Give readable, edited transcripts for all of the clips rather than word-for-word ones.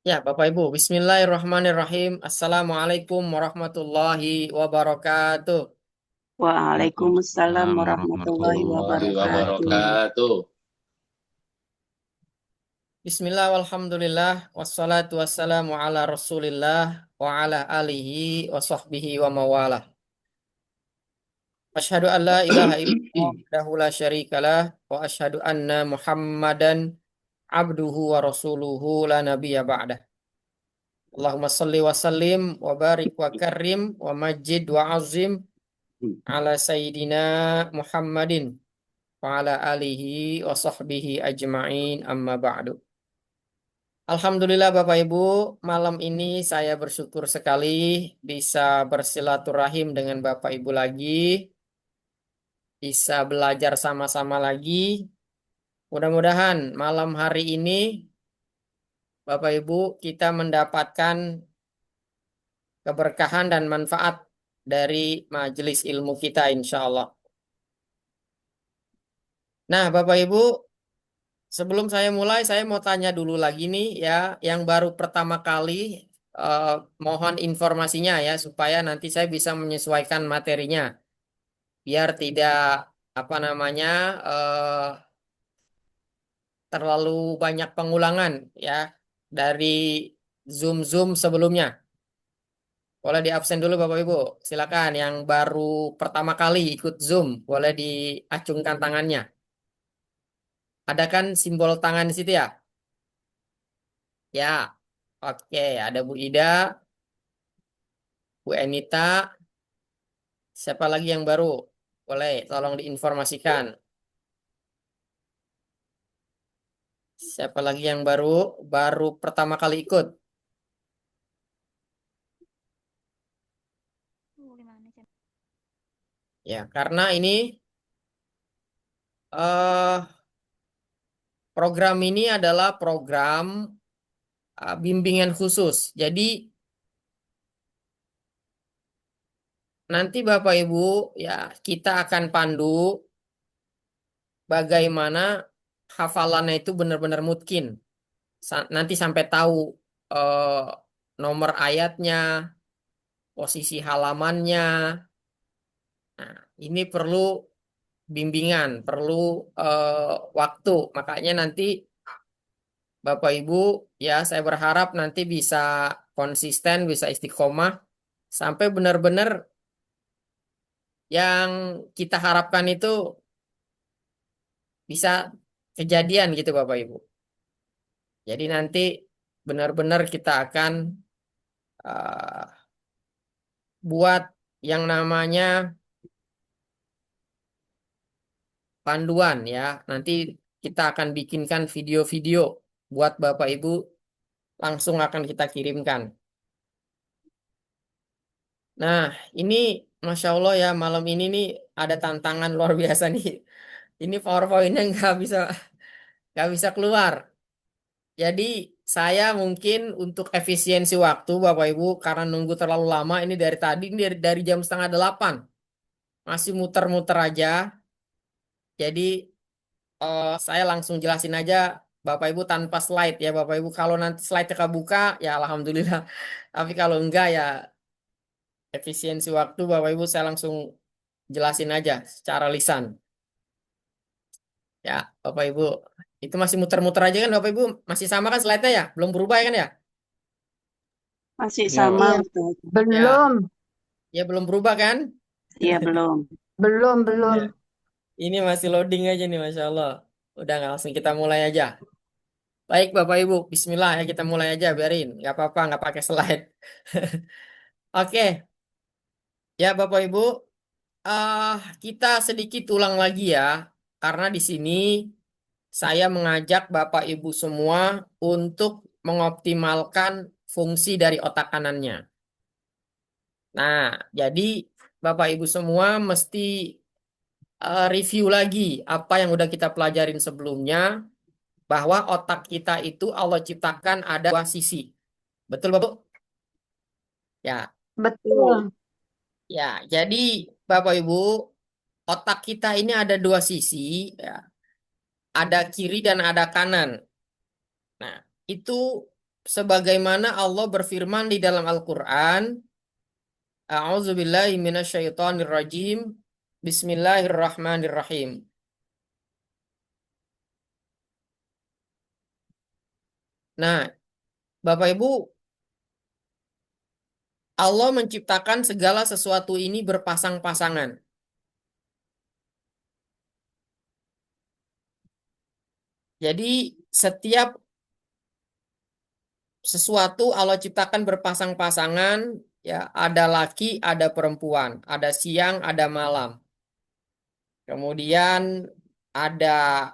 Ya, Bapak Ibu, Bismillahirrahmanirrahim. Assalamualaikum warahmatullahi wabarakatuh. Waalaikumsalam Waalaikumsalam warahmatullahi warahmatullahi wabarakatuh. wabarakatuh. Bismillah, walhamdulillah, wassalatu wassalamu ala rasulillah, wa ala alihi wa sahbihi wa mawalah. Asyhadu an la ilaha illallah, wahdahu la syarikalah, wa asyhadu anna Muhammadan abduhu wa rasuluhu la nabiyya ba'dah. Allahumma salli wa sallim, wa barik wa karim, wa majid wa azim, ala Sayyidina Muhammadin wa ala alihi wa sahbihi ajma'in amma ba'du. Alhamdulillah Bapak Ibu, malam ini saya bersyukur sekali bisa bersilaturahim dengan Bapak Ibu lagi, bisa belajar sama-sama lagi. Mudah-mudahan malam hari ini Bapak Ibu kita mendapatkan keberkahan dan manfaat dari majelis ilmu kita insya Allah. Nah Bapak Ibu, sebelum saya mulai, saya mau tanya dulu lagi nih ya, yang baru pertama kali eh, mohon informasinya ya, supaya nanti saya bisa menyesuaikan materinya, biar tidak apa namanya eh, terlalu banyak pengulangan ya dari Zoom sebelumnya. Boleh di absen dulu Bapak Ibu, silakan. Yang baru pertama kali ikut Zoom, boleh diacungkan tangannya. Ada kan simbol tangan di situ ya? Ya, oke. Ada Bu Ida, Bu Enita, siapa lagi yang baru? Boleh, tolong diinformasikan. Siapa lagi yang baru pertama kali ikut? Ya, karena ini eh program ini adalah program bimbingan khusus. Jadi nanti Bapak Ibu ya kita akan pandu bagaimana hafalannya itu benar-benar mungkin. Nanti sampai tahu eh, nomor ayatnya, posisi halamannya. Nah, ini perlu bimbingan, perlu waktu. Makanya nanti Bapak Ibu, ya saya berharap nanti bisa konsisten, bisa istiqomah sampai benar-benar yang kita harapkan itu bisa kejadian gitu Bapak Ibu. Jadi nanti benar-benar kita akan buat yang namanya panduan ya. Nanti kita akan bikinkan video-video buat Bapak Ibu, langsung akan kita kirimkan. Nah, ini Masya Allah ya, malam ini nih ada tantangan luar biasa nih. Ini PowerPoint-nya nggak bisa keluar. Jadi saya mungkin untuk efisiensi waktu Bapak Ibu, karena nunggu terlalu lama ini dari tadi, ini dari jam setengah 8 masih muter-muter aja. Jadi saya langsung jelasin aja Bapak Ibu tanpa slide ya Bapak Ibu. Kalau nanti slide-nya kebuka ya Alhamdulillah. Tapi kalau enggak ya efisiensi waktu Bapak Ibu saya langsung jelasin aja secara lisan. Ya Bapak Ibu. Itu masih muter-muter aja kan Bapak Ibu? Masih sama kan slide-nya ya? Belum berubah ya kan ya? Masih Ya, sama, Iya, Ustaz. Ya, belum, ya belum berubah kan? Iya, belum. belum. Ya. Ini masih loading aja nih Masya Allah. Udah nggak, langsung kita mulai aja. Baik Bapak Ibu, Bismillah ya kita mulai aja biarin. Nggak apa-apa, nggak pakai slide. Oke, ya Bapak Ibu, ah kita sedikit ulang lagi ya, karena di sini saya mengajak Bapak Ibu semua untuk mengoptimalkan fungsi dari otak kanannya. Nah, jadi Bapak Ibu semua mesti review lagi apa yang udah kita pelajarin sebelumnya, bahwa otak kita itu Allah ciptakan ada dua sisi. Betul Bapak? Ya, Betul. ya. Jadi Bapak Ibu, otak kita ini ada dua sisi, ya. Ada kiri dan ada kanan. Nah, itu sebagaimana Allah berfirman di dalam Al-Qur'an, A'udzubillahi minasyaitonirrajim. Bismillahirrahmanirrahim. Nah, Bapak Ibu, Allah menciptakan segala sesuatu ini berpasang-pasangan. Jadi setiap sesuatu Allah ciptakan berpasang-pasangan, ya ada laki, ada perempuan, ada siang, ada malam. Kemudian ada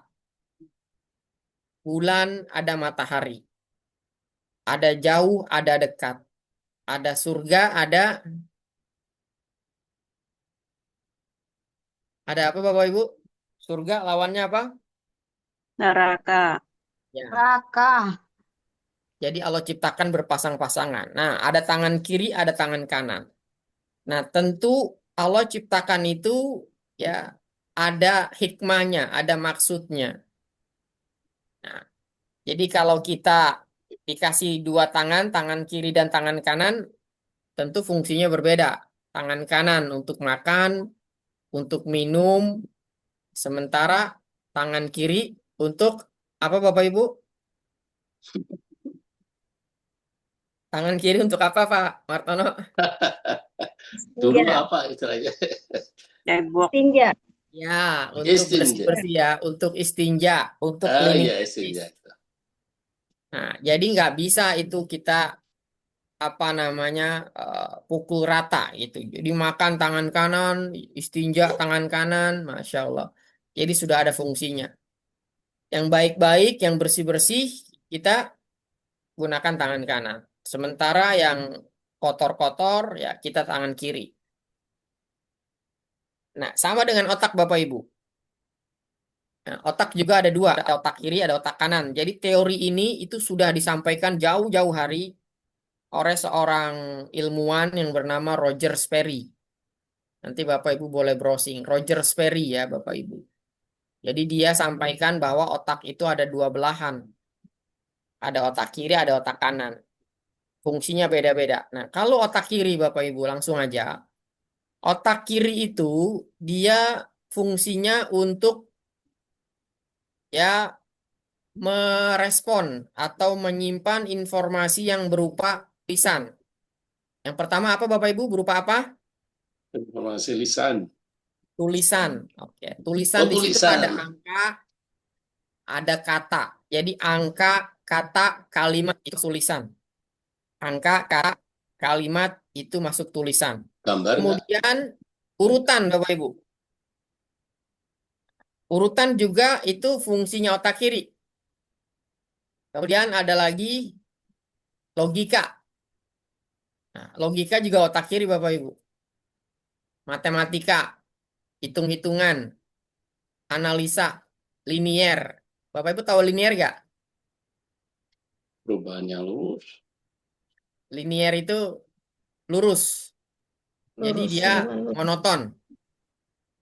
bulan, ada matahari. Ada jauh, ada dekat. Ada surga, ada apa Bapak Ibu? Surga lawannya apa? Neraka. Ya. Raka. Jadi Allah ciptakan berpasang-pasangan. Nah, ada tangan kiri, ada tangan kanan. Nah, tentu Allah ciptakan itu ya ada hikmahnya, ada maksudnya. Nah, jadi kalau kita dikasih dua tangan, tangan kiri dan tangan kanan, tentu fungsinya berbeda. Tangan kanan untuk makan, untuk minum, sementara tangan kiri untuk apa Bapak Ibu? Tangan kiri untuk apa Pak Martono? Dulu Istinja. apa istilahnya? Cebok. Istinja. Ya, untuk Istinja. bersih-bersih ya, untuk istinja, untuk Ah cleaning ya service. istinja. Nah, jadi nggak bisa itu kita apa namanya pukul rata gitu. Jadi makan tangan kanan, istinja tangan kanan, masya Allah. Jadi sudah ada fungsinya. Yang baik-baik, yang bersih-bersih kita gunakan tangan kanan. Sementara yang kotor-kotor ya kita tangan kiri. Nah, sama dengan otak Bapak Ibu. Nah, otak juga ada dua, ada otak kiri, ada otak kanan. Jadi teori ini itu sudah disampaikan jauh-jauh hari oleh seorang ilmuwan yang bernama Roger Sperry. Nanti Bapak Ibu boleh browsing. Roger Sperry ya Bapak Ibu. Jadi dia sampaikan bahwa otak itu ada dua belahan. Ada otak kiri, ada otak kanan. Fungsinya beda-beda. Nah, kalau otak kiri Bapak Ibu langsung aja. Otak kiri itu dia fungsinya untuk ya merespon atau menyimpan informasi yang berupa tulisan. Yang pertama apa Bapak Ibu? Berupa apa? Informasi lisan. Tulisan. Oke. Tulisan Oh di situ ada tulisan. angka, ada kata. Jadi angka, kata, kalimat itu tulisan. Angka, kata, kalimat itu masuk tulisan. Gambar nggak? Kemudian urutan Bapak Ibu. Urutan juga itu fungsinya otak kiri. Kemudian ada lagi logika. Nah, logika juga otak kiri Bapak Ibu. Matematika, hitung-hitungan, analisa, linier. Bapak Ibu tahu linier gak? Perubahan yang lurus. Linier itu lurus. Jadi Lurus, dia dengan lurus. monoton.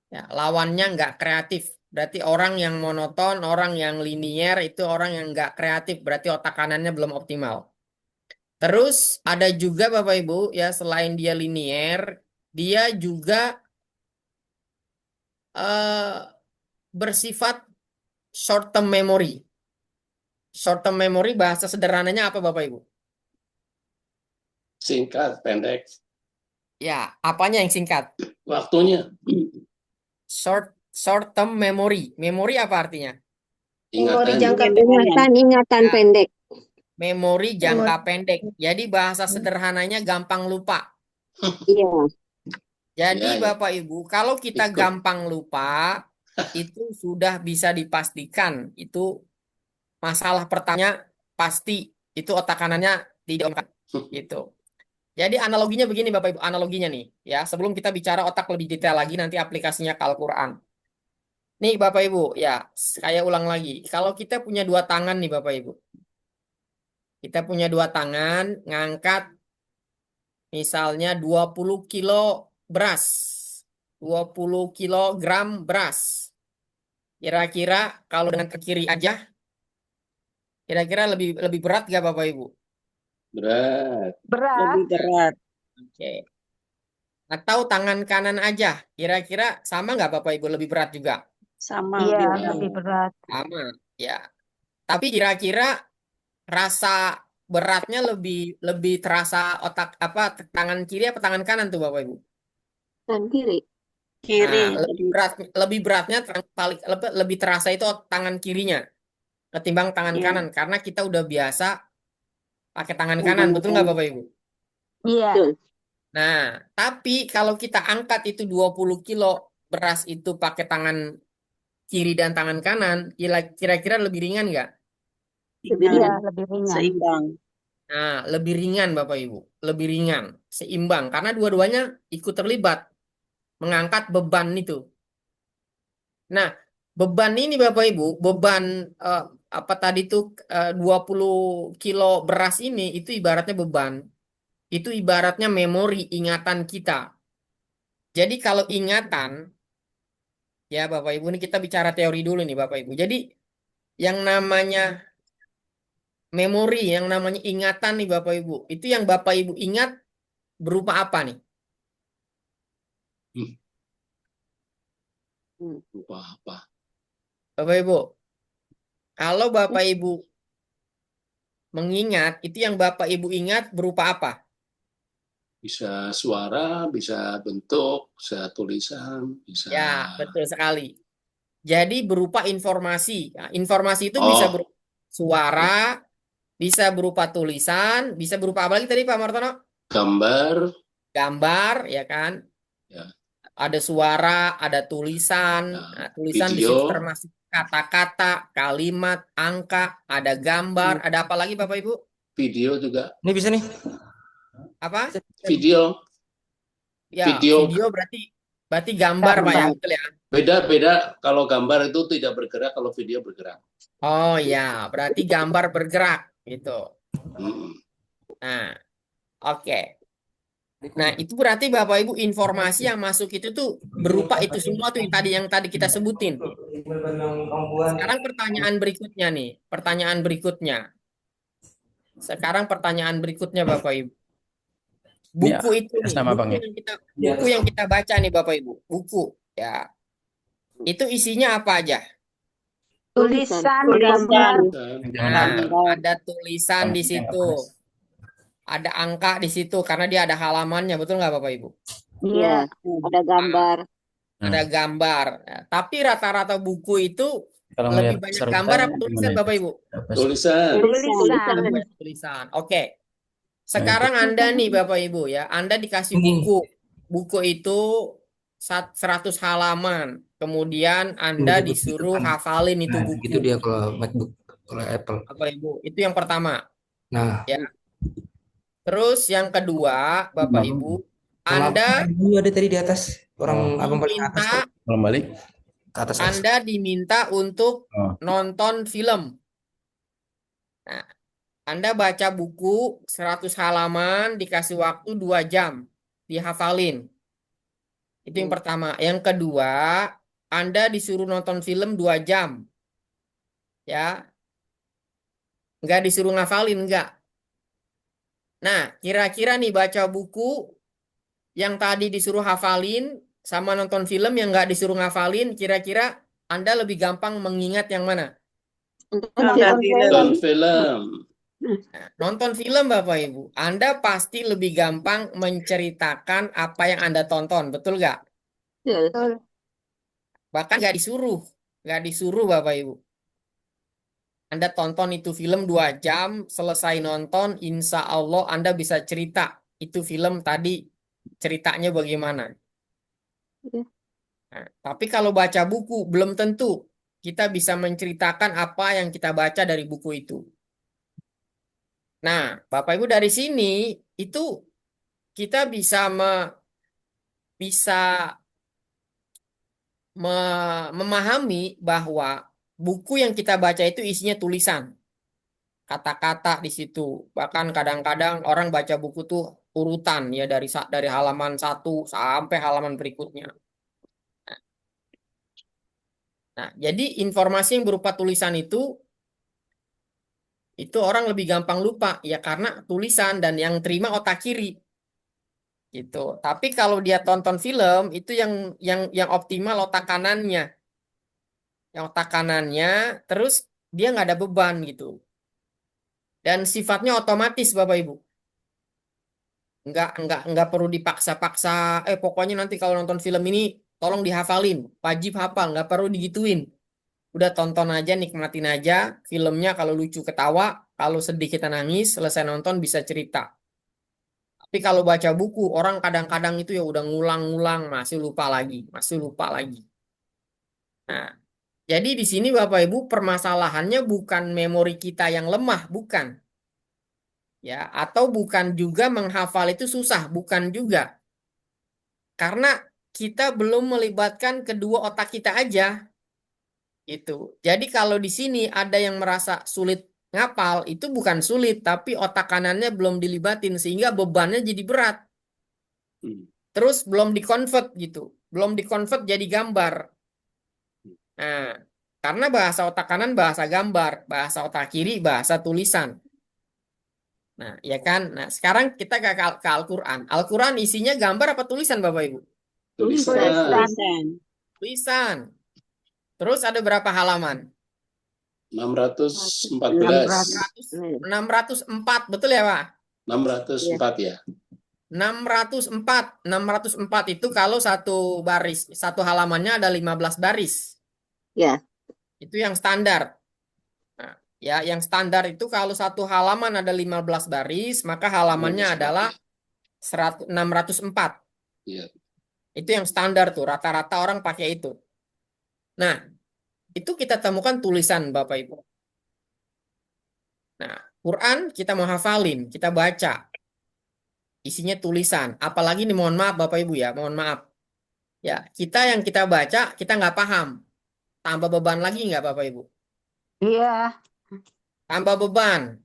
Ya, lawannya nggak kreatif. Berarti orang yang monoton, orang yang linier itu orang yang nggak kreatif. Berarti otak kanannya belum optimal. Terus ada juga Bapak Ibu ya selain dia linier, dia juga eh, bersifat short term memory. Short term memory bahasa sederhananya apa Bapak Ibu? Singkat, pendek. Ya, apanya yang singkat? Waktunya. Short term memory. Memori apa artinya? Memori Ingatan. jangka Ingatan Ya, pendek. memori jangka Memori. pendek. Jadi bahasa sederhananya gampang lupa. Iya. Jadi Ya, ya. Bapak Ibu, kalau kita Ikut. gampang lupa, itu sudah bisa dipastikan. Itu masalah pertanyaan pasti itu otak kanannya tidak gitu. Jadi analoginya begini Bapak Ibu, analoginya nih ya. Sebelum kita bicara otak lebih detail lagi nanti aplikasinya ke Al-Qur'an. Nih Bapak Ibu, ya, saya ulang lagi. Kalau kita punya dua tangan nih Bapak Ibu. Kita punya dua tangan ngangkat misalnya 20 kilo beras. 20 kilogram beras. Kira-kira kalau dengan ke kiri aja, kira-kira lebih lebih berat gak Bapak Ibu? Berat. Berat. Lebih berat. Oke. Atau tangan kanan aja. Kira-kira sama nggak Bapak Ibu? Lebih berat juga? Sama Iya, lebih berat. lebih berat. Sama. Ya. Tapi kira-kira rasa beratnya lebih lebih terasa otak apa tangan kiri apa tangan kanan tuh Bapak Ibu? Dan kiri. Kiri. Nah, lebih beratnya paling lebih terasa itu tangan kirinya ketimbang tangan Iya. kanan karena kita udah biasa pakai tangan kanan, betul nggak Bapak Ibu? Iya. Betul. Nah, tapi kalau kita angkat itu 20 kilo beras itu pakai tangan kiri dan tangan kanan, kira-kira lebih ringan nggak? Lebih Iya, ringan. lebih ringan. Seimbang. Nah, lebih ringan Bapak Ibu, lebih ringan, seimbang karena dua-duanya ikut terlibat mengangkat beban itu. Nah, beban ini Bapak Ibu, beban apa tadi tuh 20 kilo beras ini itu ibaratnya beban. Itu ibaratnya memori ingatan kita. Jadi kalau ingatan, ya Bapak Ibu ini kita bicara teori dulu nih Bapak Ibu. Jadi yang namanya memori, yang namanya ingatan nih Bapak Ibu, itu yang Bapak Ibu ingat berupa apa nih? Lupa apa? Bapak Ibu, kalau Bapak Ibu mengingat, itu yang Bapak Ibu ingat berupa apa? Bisa suara, bisa bentuk, bisa tulisan, bisa. Ya, betul sekali. Jadi berupa informasi. Nah, informasi itu bisa Oh, berupa suara, bisa berupa tulisan, bisa berupa apa lagi tadi Pak Martono? gambar, Gambar, ya kan? ya, Ada suara, ada tulisan. ya, Nah, tulisan di situ video, termasuk kata-kata, kalimat, angka, ada gambar, ada apa lagi Bapak Ibu? video juga. Ini bisa nih. Apa? Video, Ya, video video berarti gambar Pak ya, Gambar. betul ya? beda-beda. Kalau gambar itu tidak bergerak, kalau video bergerak. Oh ya, berarti gambar bergerak gitu. Mm. Nah, oke. Nah, itu berarti Bapak Ibu informasi yang masuk itu tuh berupa itu semua tuh yang tadi kita sebutin. Sekarang pertanyaan berikutnya nih, pertanyaan berikutnya. Sekarang pertanyaan berikutnya Bapak Ibu. Ini Buku itu atas nih, nama buku Bang ya. yang kita baca nih Bapak Ibu. Buku ya. Itu isinya apa aja? Tulisan, Tulisan. gambar. Jangan Nah, Gambar. ada tulisan di situ. Ada angka di situ karena dia ada halamannya, betul nggak Bapak Ibu? Iya. Ada gambar. Ada gambar. Nah, tapi rata-rata buku itu Kalau lebih ngeliat banyak serutan, gambar apa tulisan gimana ya? Bapak Ibu? Tulisan. Tulisan. Lebih banyak tulisan. Oke. Sekarang Anda nih Bapak Ibu ya, Anda dikasih Ini. buku. Buku itu 100 halaman. Kemudian Anda disuruh hafalin itu Nah, buku. gitu dia kalau MacBook, kalau Apple. Bapak Ibu, itu yang pertama. Nah, Ya. Terus yang kedua, Bapak Ibu, Anda ini ada tadi di atas orang abang paling atas diminta tuh. Belum balik ke atas. Anda diminta untuk Oh. nonton film. Nah, Anda baca buku 100 halaman, dikasih waktu 2 jam, dihafalin. Itu yang pertama. Yang kedua, Anda disuruh nonton film 2 jam. Ya, nggak disuruh ngafalin, nggak. Nah, kira-kira nih baca buku yang tadi disuruh hafalin sama nonton film yang nggak disuruh ngafalin, kira-kira Anda lebih gampang mengingat yang mana? Nonton film. Nonton film. Nah, nonton film Bapak Ibu, Anda pasti lebih gampang menceritakan apa yang Anda tonton, betul nggak? Betul. Bahkan nggak disuruh Bapak Ibu. Anda tonton itu film 2 jam, selesai nonton, insya Allah Anda bisa cerita itu film tadi ceritanya bagaimana. Iya. Nah, tapi kalau baca buku belum tentu kita bisa menceritakan apa yang kita baca dari buku itu. Nah, Bapak Ibu dari sini itu kita bisa memahami bahwa buku yang kita baca itu isinya tulisan, kata-kata di situ. Bahkan kadang-kadang orang baca buku tuh urutan ya dari halaman 1 sampai halaman berikutnya. Nah, jadi informasi yang berupa tulisan itu Itu orang lebih gampang lupa ya karena tulisan dan yang terima otak kiri gitu. Tapi kalau dia tonton film itu yang optimal otak kanannya. Yang otak kanannya terus dia nggak ada beban gitu. Dan sifatnya otomatis Bapak Ibu. Nggak perlu dipaksa-paksa. Pokoknya nanti kalau nonton film ini tolong dihafalin, wajib hafal, nggak perlu digituin. Udah tonton aja, nikmatin aja filmnya. Kalau lucu ketawa, kalau sedih kita nangis, selesai nonton bisa cerita. Tapi kalau baca buku, orang kadang-kadang itu ya udah ngulang-ngulang, masih lupa lagi, masih lupa lagi. Nah, jadi di sini Bapak Ibu permasalahannya bukan memori kita yang lemah, bukan. Ya, atau bukan juga menghafal itu susah, bukan juga. Karena kita belum melibatkan kedua otak kita aja. Itu. Jadi kalau di sini ada yang merasa sulit ngapal, itu bukan sulit, tapi otak kanannya belum dilibatin sehingga bebannya jadi berat. Hmm. Terus belum dikonvert gitu. Belum dikonvert jadi gambar. Nah, karena bahasa otak kanan bahasa gambar, bahasa otak kiri bahasa tulisan. Nah, ya kan? Nah, sekarang kita ke Al-Quran. Al-Quran isinya gambar apa tulisan, Bapak Ibu? Tulisan. Tulisan. Tulisan. Terus ada berapa halaman? 614. 604, betul ya, Pak? 604 ya. 604. 604 itu kalau satu baris, satu halamannya ada 15 baris. Ya. Itu yang standar. Nah, ya, yang standar itu kalau satu halaman ada 15 baris, maka halamannya adalah 604. Iya. Itu yang standar tuh, rata-rata orang pakai itu. Nah, itu kita temukan tulisan Bapak Ibu. Nah, Quran kita mau hafalin, kita baca. Isinya tulisan. Apalagi nih mohon maaf Bapak Ibu ya, mohon maaf. Ya, yang kita baca, kita nggak paham. Tambah beban lagi nggak Bapak Ibu? Iya. Tambah beban.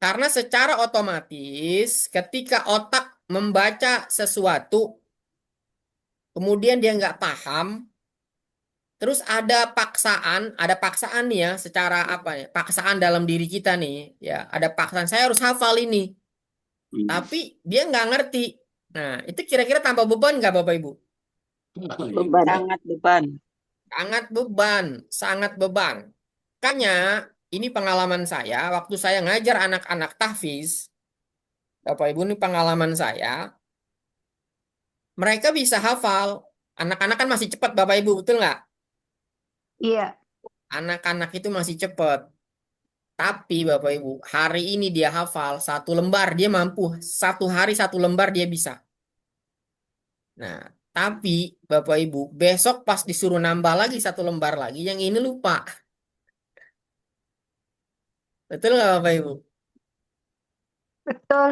Karena secara otomatis ketika otak membaca sesuatu, kemudian dia nggak paham, terus ada paksaan nih ya, secara apa ya, paksaan dalam diri kita nih, ya, ada paksaan, saya harus hafal ini. Tapi dia nggak ngerti. Nah, itu kira-kira tambah beban nggak Bapak Ibu? Beban. Sangat beban. Sangat beban, sangat beban. Makanya ini pengalaman saya waktu saya ngajar anak-anak tahfiz, Bapak Ibu ini pengalaman saya, mereka bisa hafal. Anak-anak kan masih cepat Bapak Ibu, betul nggak? Iya. Anak-anak itu masih cepat. Tapi Bapak Ibu, hari ini dia hafal satu lembar, dia mampu. Satu hari satu lembar dia bisa. Nah, tapi Bapak Ibu, besok pas disuruh nambah lagi satu lembar lagi, yang ini lupa. Betul nggak Bapak Ibu? Betul.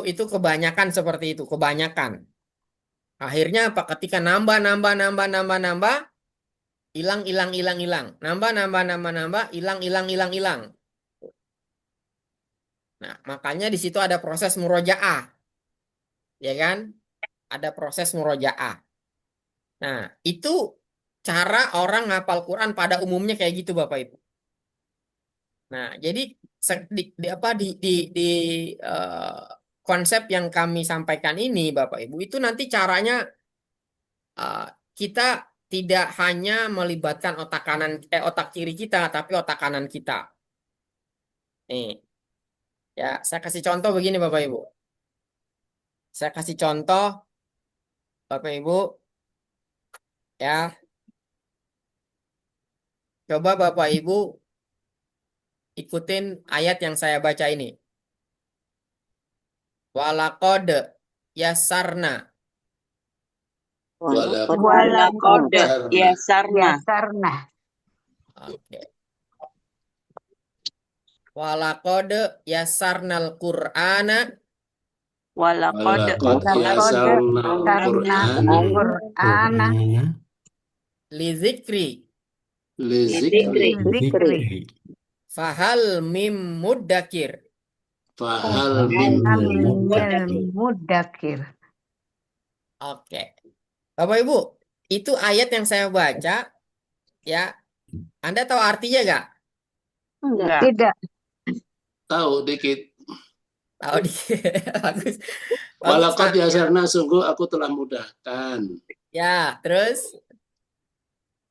Itu kebanyakan seperti itu, kebanyakan. Akhirnya apa? Ketika nambah, hilang, hilang. Nambah, hilang, hilang. Nah, makanya di situ ada proses murojaah. Ya kan? Ada proses murojaah. Nah, itu cara orang ngapal Quran pada umumnya kayak gitu Bapak Ibu. Nah, jadi di konsep yang kami sampaikan ini Bapak Ibu itu nanti caranya kita tidak hanya melibatkan otak kiri kita tapi otak kanan kita. Nih, ya saya kasih contoh begini Bapak Ibu. Saya kasih contoh Bapak Ibu ya. Coba Bapak Ibu ikutin ayat yang saya baca ini. Walaqad yasarna. Walaqad yasarna. Yasarna. Oke. Walaqad yasarnal Qur'ana Walaqad yasarna Qur'ana lizikri Zikri. fahal mim muddakir. Fahal Mudakir. Oke. Bapak Ibu, itu ayat yang saya baca ya. Anda tahu artinya gak? Enggak. Tidak. Tahu dikit. Tahu di bagus. Bagus, Walaqad Pak. yasarna, sungguh aku telah mudahkan Ya, terus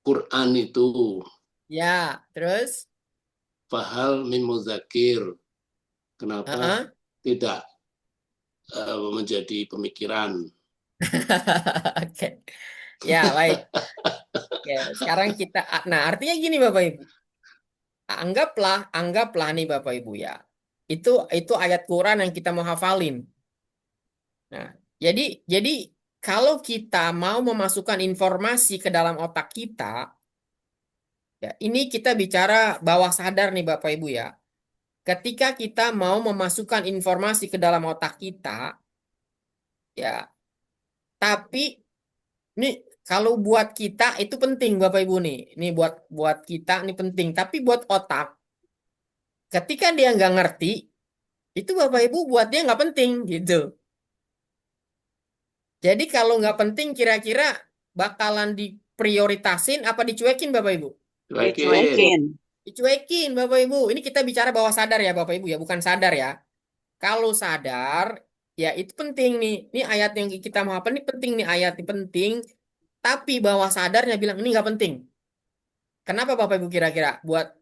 Quran itu. ya, terus Fahal min mudzakir. Kenapa Heeh. tidak menjadi pemikiran? Oke. Ya, baik. Oke, sekarang kita nah, artinya gini Bapak Ibu. Anggaplah nih Bapak Ibu ya. Itu ayat Quran yang kita mau hafalin. Nah, jadi kalau kita mau memasukkan informasi ke dalam otak kita, ya, ini kita bicara bawah sadar nih Bapak Ibu ya. Ketika kita mau memasukkan informasi ke dalam otak kita, ya, tapi nih kalau buat kita itu penting Bapak Ibu nih. Ini buat kita ini penting, tapi buat otak ketika dia nggak ngerti, itu Bapak Ibu buat dia nggak penting gitu. Jadi kalau nggak penting kira-kira bakalan diprioritasin apa dicuekin Bapak Ibu? Dicuekin. Dicuekin Bapak Ibu. Ini kita bicara bawah sadar ya Bapak Ibu ya, bukan sadar ya. Kalau sadar, ya itu penting nih. Ini ayat yang kita mau apa? Ini penting nih ayat ini penting. Tapi bawah sadarnya bilang ini nggak penting. Kenapa Bapak Ibu kira-kira? Buat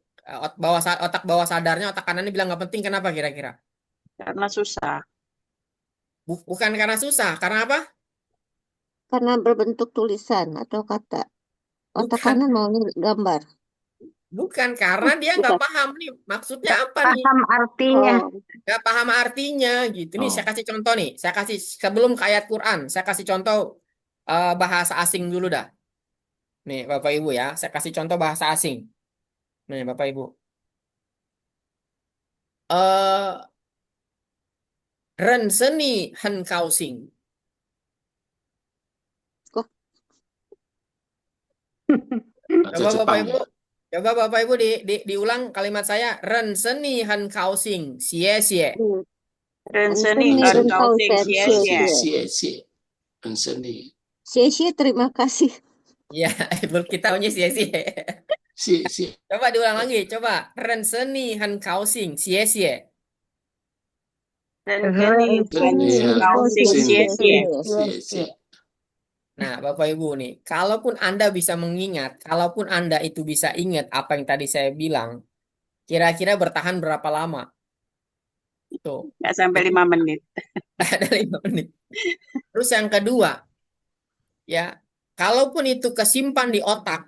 otak bawah sadarnya, otak kanannya bilang nggak penting. Kenapa kira-kira? Karena susah. Bukan karena susah. Karena apa? Karena berbentuk tulisan atau kata. Otak Bukan. kanan mau gambar. Bukan karena dia nggak Bukan. paham nih maksudnya apa nih? Paham artinya. Oh, Nggak paham artinya gitu. Nih saya Oh. kasih contoh nih. Saya kasih sebelum ke ayat Quran, saya kasih contoh bahasa asing dulu dah. Nih Bapak Ibu ya, saya kasih contoh bahasa asing. Nih Bapak Ibu. Eh Ren seni hen kau sing. Bahasa Coba Bapak Jepang. Ibu, coba Bapak Ibu diulang kalimat saya. Ren seni hen kau sing. Sie sie. Renseni Seni kan engkau kau sing sia-sia. Seni. Sia-sia terima kasih. Ya, kita punya sie sie. Si. Coba diulang lagi. Coba. Ren seni hen kau sing. Sie sie. Renseni kan kau sing sia-sia. Si. Nah, Bapak Ibu nih, kalaupun Anda bisa mengingat, kalaupun Anda itu bisa ingat apa yang tadi saya bilang, kira-kira bertahan berapa lama? Tuh, Nggak sampai 5 menit. ada 5 menit. Terus yang kedua, ya, kalaupun itu kesimpan di otak,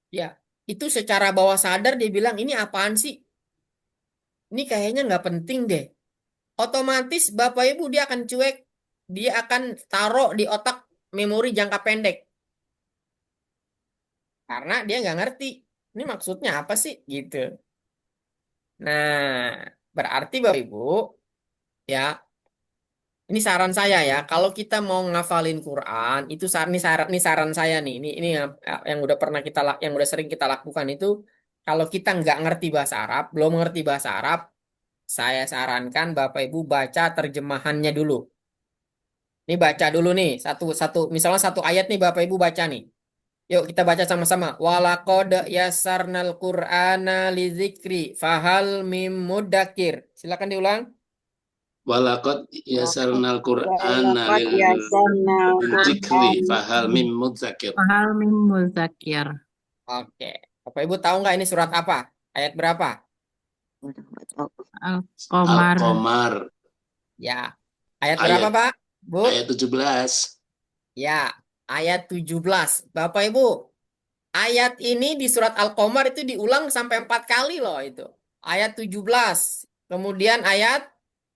ya, itu secara bawah sadar dia bilang, ini apaan sih? Ini kayaknya nggak penting deh. Otomatis Bapak Ibu dia akan cuek, dia akan taruh di otak memori jangka pendek. Karena dia nggak ngerti. Ini maksudnya apa sih? Gitu. Nah, berarti Bapak Ibu, ya, ini saran saya ya. Kalau kita mau ngafalin Quran, itu ini saran saya nih. Ini yang udah pernah yang udah sering kita lakukan itu, kalau kita nggak ngerti bahasa Arab, belum ngerti bahasa Arab, saya sarankan Bapak Ibu baca terjemahannya dulu. Ini baca dulu nih, misalnya satu ayat nih Bapak Ibu baca nih. Yuk kita baca sama-sama. Walaqad yasarnal Qur'ana lidzikri fahal mim muddakir. Silakan diulang. Walaqad yasarnal Qur'ana Walaqad yasarna dzikri Qur'an. fahal min mudzakir. Fahal min mudzakir. Oke. Bapak Ibu tahu nggak ini surat apa? Ayat berapa? Al-Qamar. Al-Qamar. Ya. Ayat berapa, Pak? Bu? Ayat 17. Ya, ayat 17. Bapak Ibu, ayat ini di surat Al-Qamar itu diulang sampai 4 kali loh itu. Ayat 17. Kemudian ayat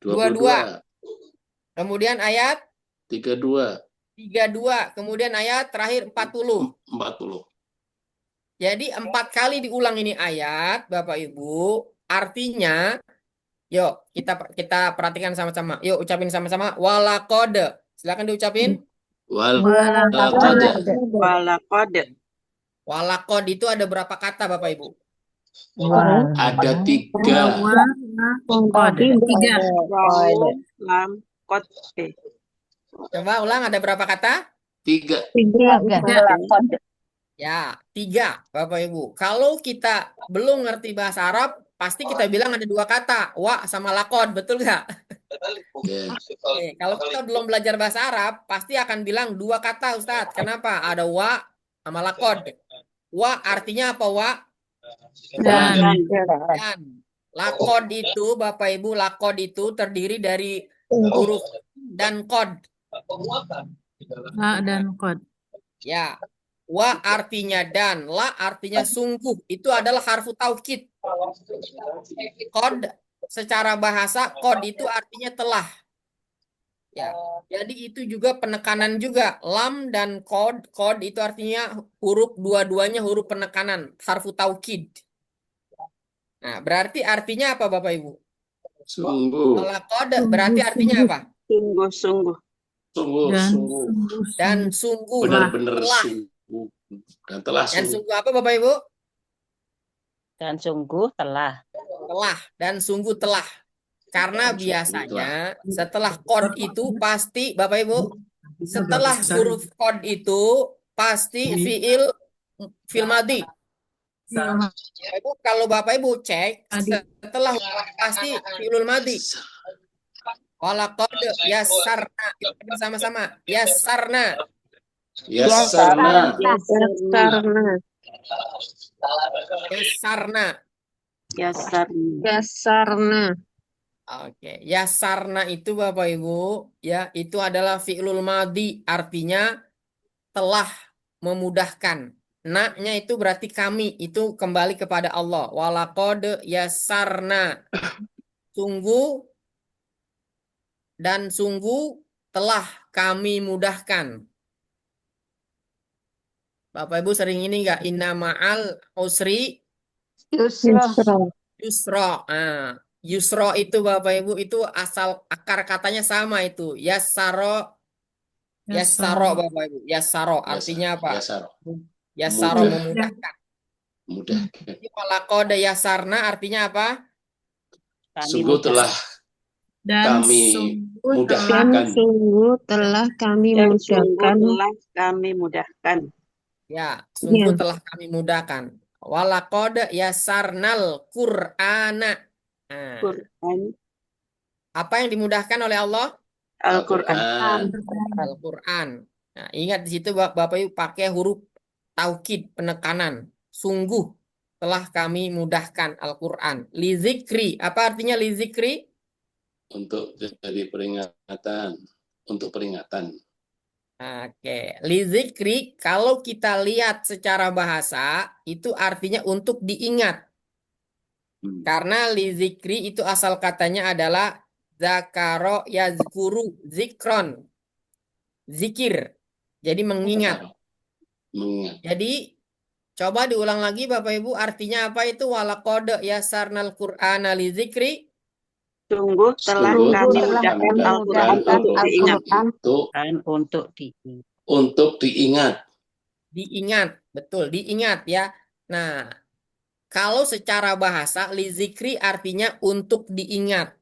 22. Kemudian ayat 32. 32. Kemudian ayat terakhir 40. 40. Jadi 4 kali diulang ini ayat, Bapak Ibu. Artinya, yuk kita perhatikan sama-sama. Yuk ucapin sama-sama. Walaqad. Silakan diucapin. Walaqad. Walaqad. Walaqad itu ada berapa kata, Bapak Ibu? Ada 3. Qad. 3. Wawu, lam, qad. Coba ulang, ada berapa kata? 3. 3. Ya, 3, Bapak Ibu. Kalau kita belum ngerti bahasa Arab, pasti kita bilang ada dua kata, wa sama lakod, betul nggak? Ya. Oke, kalau kita belum belajar bahasa Arab, pasti akan bilang dua kata, Ustadz. Kenapa? Ada wa sama lakod. Wa artinya apa, wa? Dan. Dan. Lakod itu, Bapak Ibu, lakod itu terdiri dari huruf dan kod. La dan kod. Ya. Wa artinya dan, la artinya sungguh. Itu adalah harfu taukid. Kod secara bahasa, kod itu artinya telah. Ya, jadi itu juga penekanan juga. Lam dan kod itu artinya huruf dua-duanya huruf penekanan, harfu taukid. Nah, berarti artinya apa Bapak Ibu? Sungguh, Kalau kod berarti artinya apa? Sungguh-sungguh. sungguh, Dan sungguh. Dan sungguh-sungguh. sungguh. Benar-benar Telah. sungguh. Dan telah Dan sungguh. sungguh apa Bapak Ibu? Dan sungguh telah. Telah. Dan sungguh telah. Karena Dan sungguh biasanya setelah kod itu pasti Bapak Ibu, setelah huruf kod itu pasti fi'il madhi. Bapak Ibu, kalau Bapak Ibu cek setelah pasti fi'ilul madhi. Walaqad yassarna, sama-sama yassarna. Yassarna. Yassarna. Yasarna. Oke, yassarna itu Bapak Ibu ya, itu adalah fi'lul madhi, artinya telah memudahkan. Na-nya itu berarti kami, itu kembali kepada Allah. Walaqad yassarna. Sungguh dan sungguh telah kami mudahkan. Bapak Ibu sering ini enggak? Inna ma'al usri yusra. Nah, yusra itu Bapak Ibu itu asal akar katanya sama itu. Yassaro Bapak Ibu. Yassaro artinya apa? Yassaro. Yassaro Mudah. memudahkan. Mudahkan. Jadi walaqad yassarna artinya apa? Sungguh telah Dan kami sungguh mudahkan. Sungguh telah kami mudahkan. Ya, sungguh telah kami mudahkan. Walaqad yassarnal Qur'ana. Nah, Quran. apa yang dimudahkan oleh Allah? Al-Quran. Al-Quran. Nah, ingat di situ Bapak Ibu pakai huruf taukid penekanan. Sungguh telah kami mudahkan Al-Quran. Li zikri. Apa artinya li zikri? Untuk jadi peringatan. Untuk peringatan. Oke, li zikri kalau kita lihat secara bahasa itu artinya untuk diingat. Karena li zikri itu asal katanya adalah zakaro yazkuru zikron. Zikir. Jadi mengingat. Mengingat. Jadi coba diulang lagi Bapak Ibu, artinya apa itu? Walaqad yassarnal Qur'ana li zikri. Sungguh telah kami mudahkan Al-Quran untuk diingat. Untuk diingat. Diingat, betul, diingat ya. Nah, kalau secara bahasa li zikri artinya untuk diingat.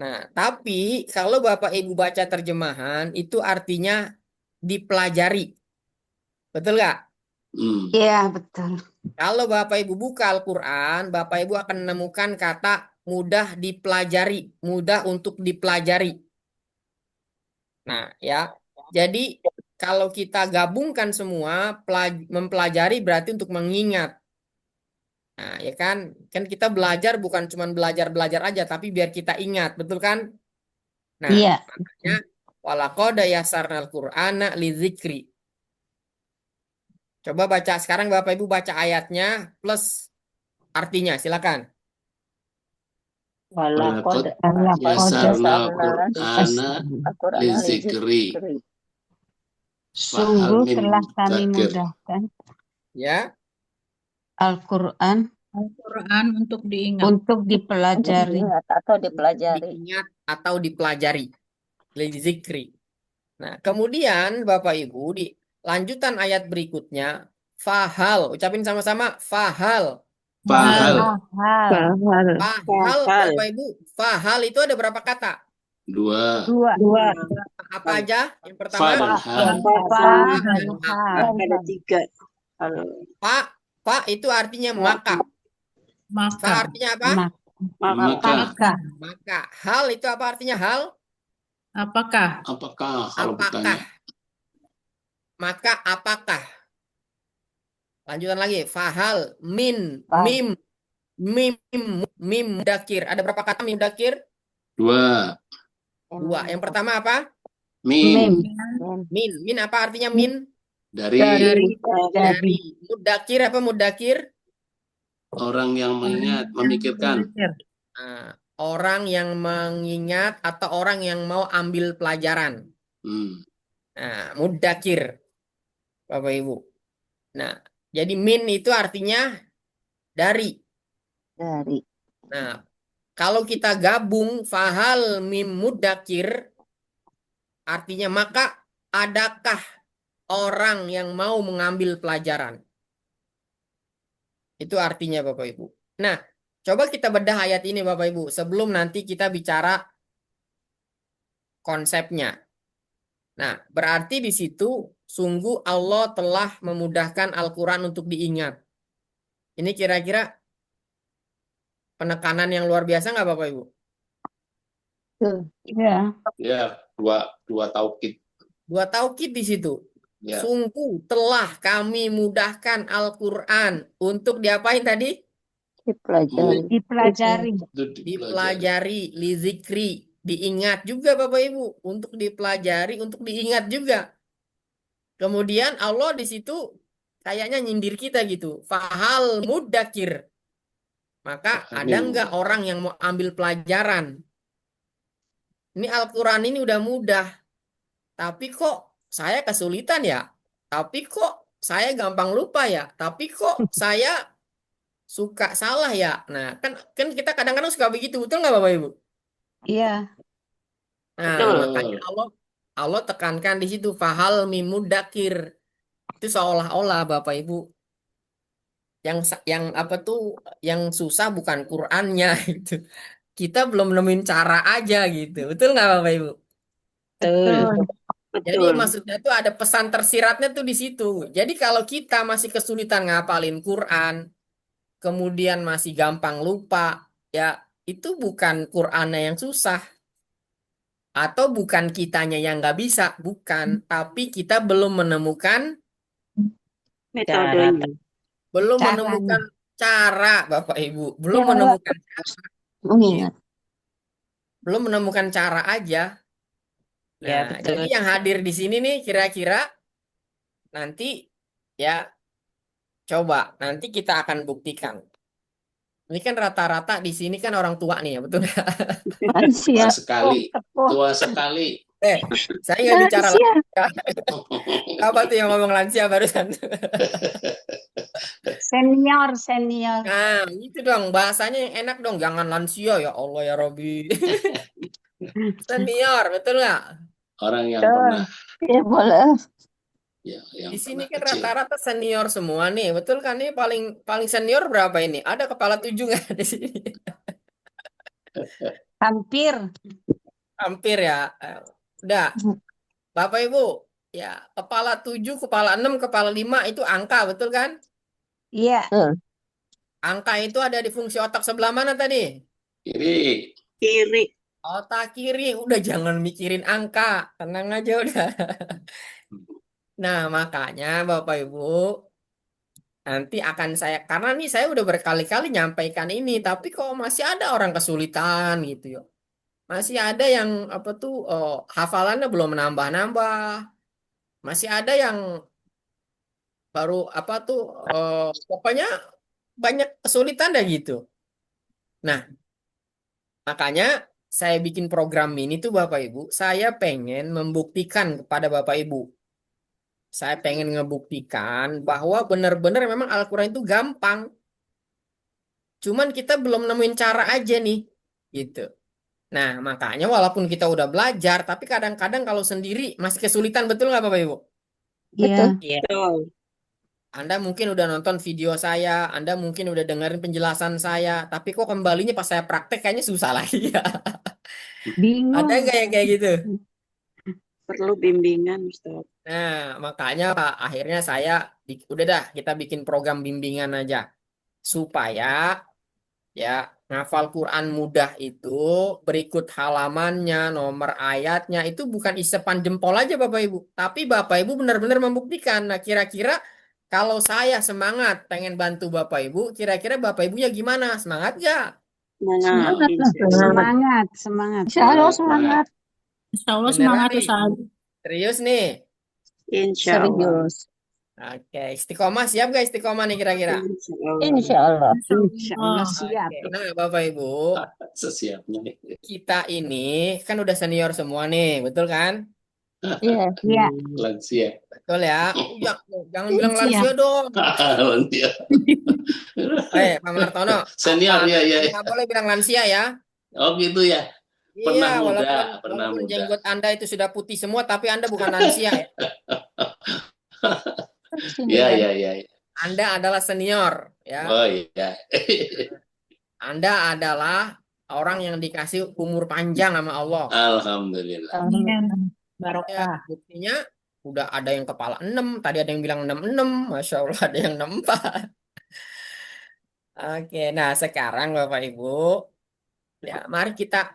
Nah, tapi kalau Bapak Ibu baca terjemahan itu artinya dipelajari. Betul nggak? Iya, betul. Kalau Bapak Ibu buka Al-Quran, Bapak Ibu akan menemukan kata mudah dipelajari, mudah untuk dipelajari. Nah, ya. Jadi kalau kita gabungkan semua, mempelajari berarti untuk mengingat. Nah, ya kan? Kan kita belajar bukan cuma belajar-belajar aja, tapi biar kita ingat, betul kan? Nah, makanya walaqad yassarnal Qur'ana lidzikri. Coba baca sekarang Bapak Ibu baca ayatnya plus artinya, silakan. Walaqad yassarnal Qur'ana lidzikri. Sungguh telah kami Dzakir. mudahkan Ya, Al-Quran untuk diingat. untuk dipelajari. diingat atau dipelajari. Lidzikri. Nah, kemudian Bapak Ibu di lanjutan ayat berikutnya, fahal, ucapin sama-sama, fahal. Fahal. Fahal, Bapak Ibu, fahal itu ada berapa kata? Dua. Apa aja? Yang pertama, Fa dan hal. Ada 3. fa itu artinya maka. Fa Maka. artinya apa? Maka Maka. Maka. Hal itu apa artinya hal? Apakah? apakah kalau Apakah? bertanya? Maka apakah? Lanjutan lagi. Fahal, min, Fah. mim, mim, mudakir. Ada berapa kata mim mudakir? 2. 2. Yang pertama apa? Mim. Min. Min apa artinya min? Dari Dari. Mudakir apa mudakir? orang yang mengingat, memikirkan. Nah, orang yang mengingat atau orang yang mau ambil pelajaran. Hmm. Nah, mudakir, Bapak Ibu. Nah, jadi min itu artinya dari. Nah, kalau kita gabung fahal mim mudakir, artinya maka adakah orang yang mau mengambil pelajaran? Itu artinya Bapak Ibu. Nah, coba kita bedah ayat ini Bapak Ibu sebelum nanti kita bicara konsepnya. Nah, berarti di situ sungguh Allah telah memudahkan Al-Quran untuk diingat. Ini kira-kira penekanan yang luar biasa nggak Bapak Ibu? Ya. Ya, dua taukid. 2 taukid di situ. Ya. Sungguh telah kami mudahkan Al-Quran untuk diapain tadi? Dipelajari. Itu dipelajari. Dipelajari, lizikri, diingat juga Bapak Ibu. Untuk dipelajari, untuk diingat juga. Kemudian Allah di situ kayaknya nyindir kita gitu. Fahal mudakir. Maka ada nggak orang yang mau ambil pelajaran? Ini Al-Quran ini udah mudah. Tapi kok saya kesulitan ya? Tapi kok saya gampang lupa ya? Tapi kok saya suka salah ya? Nah, kan kita kadang-kadang suka begitu. Betul nggak Bapak Ibu? Iya. Nah, Betul. makanya Allah tekankan di situ fahal mimudakir. Itu seolah-olah Bapak Ibu yang apa tuh yang susah bukan Qur'annya gitu. Kita belum nemuin cara aja gitu. Betul nggak Bapak Ibu? Betul. Jadi Betul. maksudnya tuh ada pesan tersiratnya tuh di situ. Jadi kalau kita masih kesulitan ngapalin Quran, kemudian masih gampang lupa, ya itu bukan Qur'annya yang susah. Atau bukan kitanya yang nggak bisa, bukan. Tapi kita belum menemukan Metodenya. belum Caranya. menemukan cara, Bapak Ibu. Belum Ya. menemukan Mengingat. belum menemukan cara aja. Ya, Nah, betul. jadi yang hadir di sini nih kira-kira nanti ya coba nanti kita akan buktikan. Ini kan rata-rata di sini kan orang tua nih ya, betul nggak? Lansia. Tua sekali. Tepuh. Tua sekali. Saya nggak bicara Lansia. lansia. Apa tuh yang ngomong lansia barusan? Senior. Nah, itu dong bahasanya yang enak dong. Jangan lansia ya Allah ya Robi. Senior, betul nggak? Orang yang Betul. pernah Ya boleh. ya, yang Di sini pernah kan kecil. rata-rata senior semua nih, betul kan? Ini paling senior berapa ini? Ada kepala 7 nggak di sini? Hampir. Hampir ya. Udah, Bapak Ibu, ya kepala 7, kepala 6, kepala 5 itu angka, betul kan? Iya. Angka itu ada di fungsi otak sebelah mana tadi? Kiri. Kiri. Otak kiri. Udah jangan mikirin angka, tenang aja udah. Nah, makanya Bapak Ibu nanti akan karena nih saya udah berkali-kali nyampaikan ini, tapi kok masih ada orang kesulitan gitu ya. Masih ada yang apa tuh hafalannya belum menambah-nambah. Masih ada yang baru apa tuh pokoknya banyak kesulitan dah gitu. Nah, makanya saya bikin program ini tuh Bapak Ibu, saya pengen membuktikan kepada Bapak Ibu. Saya pengen ngebuktikan bahwa benar-benar memang Al-Quran itu gampang. Cuman kita belum nemuin cara aja nih, gitu. Nah, makanya walaupun kita udah belajar, tapi kadang-kadang kalau sendiri masih kesulitan, betul nggak Bapak Ibu? Iya. Betul. Anda mungkin udah nonton video saya, Anda mungkin udah dengerin penjelasan saya, tapi kok kembalinya pas saya praktek kayaknya susah lagi ya. Bingung. Ada nggak yang kayak gitu? Perlu bimbingan, Ustaz. Nah, makanya Pak, akhirnya saya, udah dah kita bikin program bimbingan aja. Supaya Ya, ngafal Quran mudah itu berikut halamannya, nomor ayatnya itu bukan isapan jempol aja Bapak Ibu, tapi Bapak Ibu benar-benar membuktikan. Nah, kira-kira kalau saya semangat pengen bantu Bapak Ibu, kira-kira Bapak Ibunya gimana? Semangat gak? Semangat, Semangat lah. insya Allah. Semangat, semangat. Insya Allah semangat. Insya Allah Beneran semangat nih? Ustaz. Serius nih? Insya Allah. Serius. Oke, istiqomah siap gak istiqomah nih kira-kira? Insya Allah. Insya Allah. Insya Allah Oh, siap. Oke, nah Bapak Ibu, Sesiapnya nih. kita ini kan udah senior semua nih, betul kan? Iya. Iya. Lansia. Betul ya? Jangan bilang Siap. lansia dong. Lansia. Pak Martono, Senior, ya, ya. nggak boleh bilang lansia ya. Oh gitu ya. Pernah Iya, muda, walaupun pernah muda. jenggot Anda itu sudah putih semua, tapi Anda bukan lansia ya. Ya, ya, ya. Anda adalah senior ya. Oh iya. Anda adalah orang yang dikasih umur panjang sama Allah. Alhamdulillah. Amin. Ya, Barokah. buktinya udah ada yang kepala 6, tadi ada yang bilang 66, Masya Allah ada yang 64. Oke, nah sekarang Bapak Ibu, ya mari kita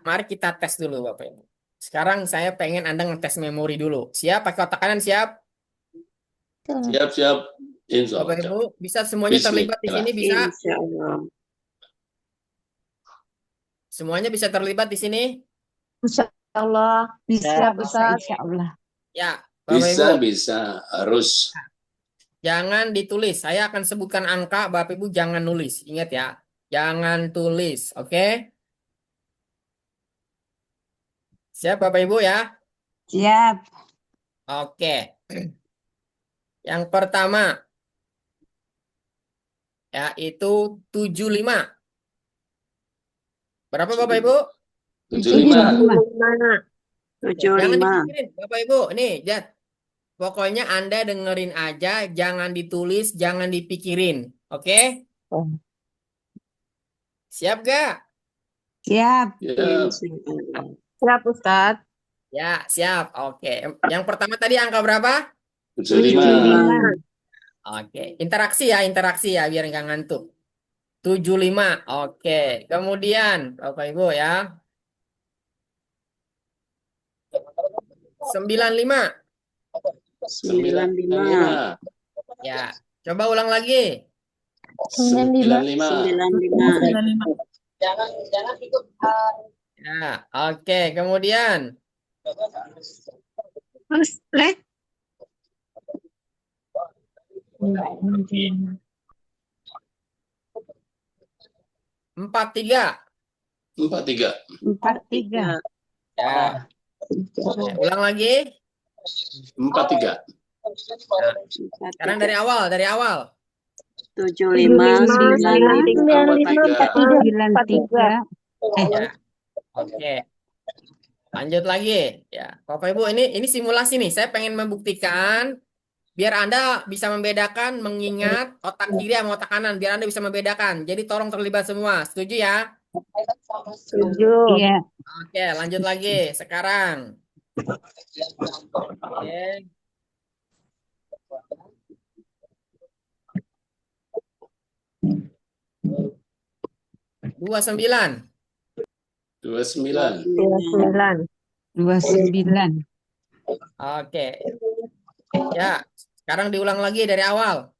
tes dulu Bapak Ibu. Sekarang saya pengen Anda ngetes memori dulu. Siap? Pakai otak kanan siap? Siap, siap. Insya Bapak Allah. Ibu, bisa semuanya terlibat di sini bisa? Insya Allah. Semuanya bisa terlibat di sini? Insya Allah. Bisa, Siap, bisa, Ustaz. insya Allah. Ya, Bapak Bisa, Ibu, bisa. Harus. jangan ditulis. Saya akan sebutkan angka, Bapak Ibu jangan nulis. Ingat ya, jangan tulis. Oke? Siap Bapak Ibu ya? Siap. Oke. Yang pertama, yaitu 75. Berapa Bapak Ibu? 75. 75. Jangan dipikirin, Bapak Ibu. Nih, Jat. Pokoknya Anda dengerin aja, jangan ditulis, jangan dipikirin. Oke? Oh. Siap gak? Siap. Ya. Siap, Ustaz. Ya, siap. Oke. Yang pertama tadi angka berapa? 75. Oke. Interaksi ya, biar nggak ngantuk. 75. Oke. Kemudian, Bapak Ibu ya. 95. 95. Ya. Coba ulang lagi. 95. 95. 95. Ya, oke. Kemudian Terus, Lek. 43. 43. 43. Ya. Oke, ulang lagi. 43. Sekarang dari awal. 75. 93. Ya. Oke. Lanjut lagi. Ya, Bapak Ibu, ini simulasi nih. Saya pengen membuktikan biar Anda bisa membedakan, mengingat otak kiri sama otak kanan, biar Anda bisa membedakan. Jadi tolong terlibat semua. Setuju ya? Setuju. Iya. Oke, lanjut lagi. Sekarang. Oke. Dua 29. 29. 29. Oke. Ya, sekarang diulang lagi dari awal.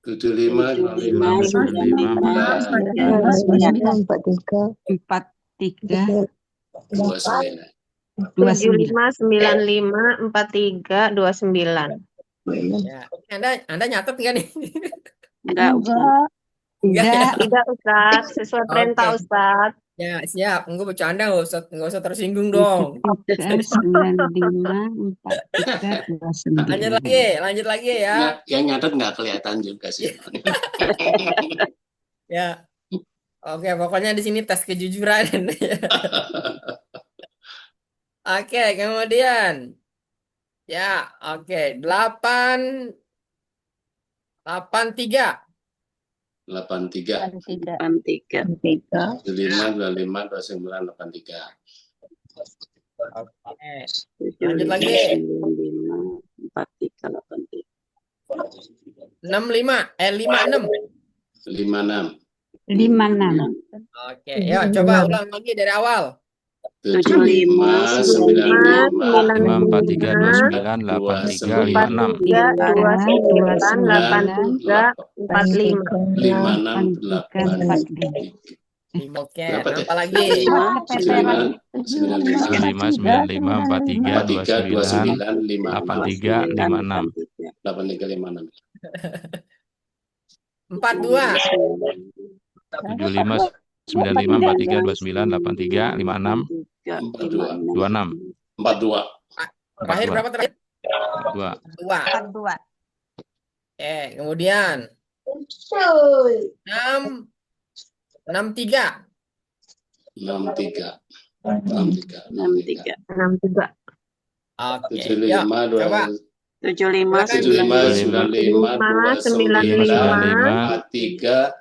75. 43. 29. 75, 95, 43, 29. Ya. Anda nyatet nggak nih? Enggak, Enggak. Enggak. Tidak, Ustaz. Sesuai perintah, Oke. Ustaz. Ya, siap. Enggak bercanda, nggak usah tersinggung dong. 95, 43, 29. Lanjut lagi ya. Yang nyatet nggak kelihatan juga sih. Ya. Oke, pokoknya di sini tes kejujuran. Oke, kemudian. Ya, oke. 83. 83. 83. 75, 25, 29, 83. Oke. Lanjut lagi. 95, 43, 83. 56. 56. 56. 56. Oke, yuk coba ulang lagi dari awal. 75, 95, 95, 43, 29, 29, 43, 29, 45. 45, Oke, Berapa teh? nambah lagi. Keteteran. 95, 95, 43, 29, 43, 85, 83, 86. 42. 75, 95, 43, 29, 83, 56, 26, 42. Terakhir 42, berapa terakhir? 2, 2. 42. Oke, kemudian 6, 63. 63. 63. 63. 63, Oke, 75, yuk coba. 75, Silakan. 95, 95, 95, 43,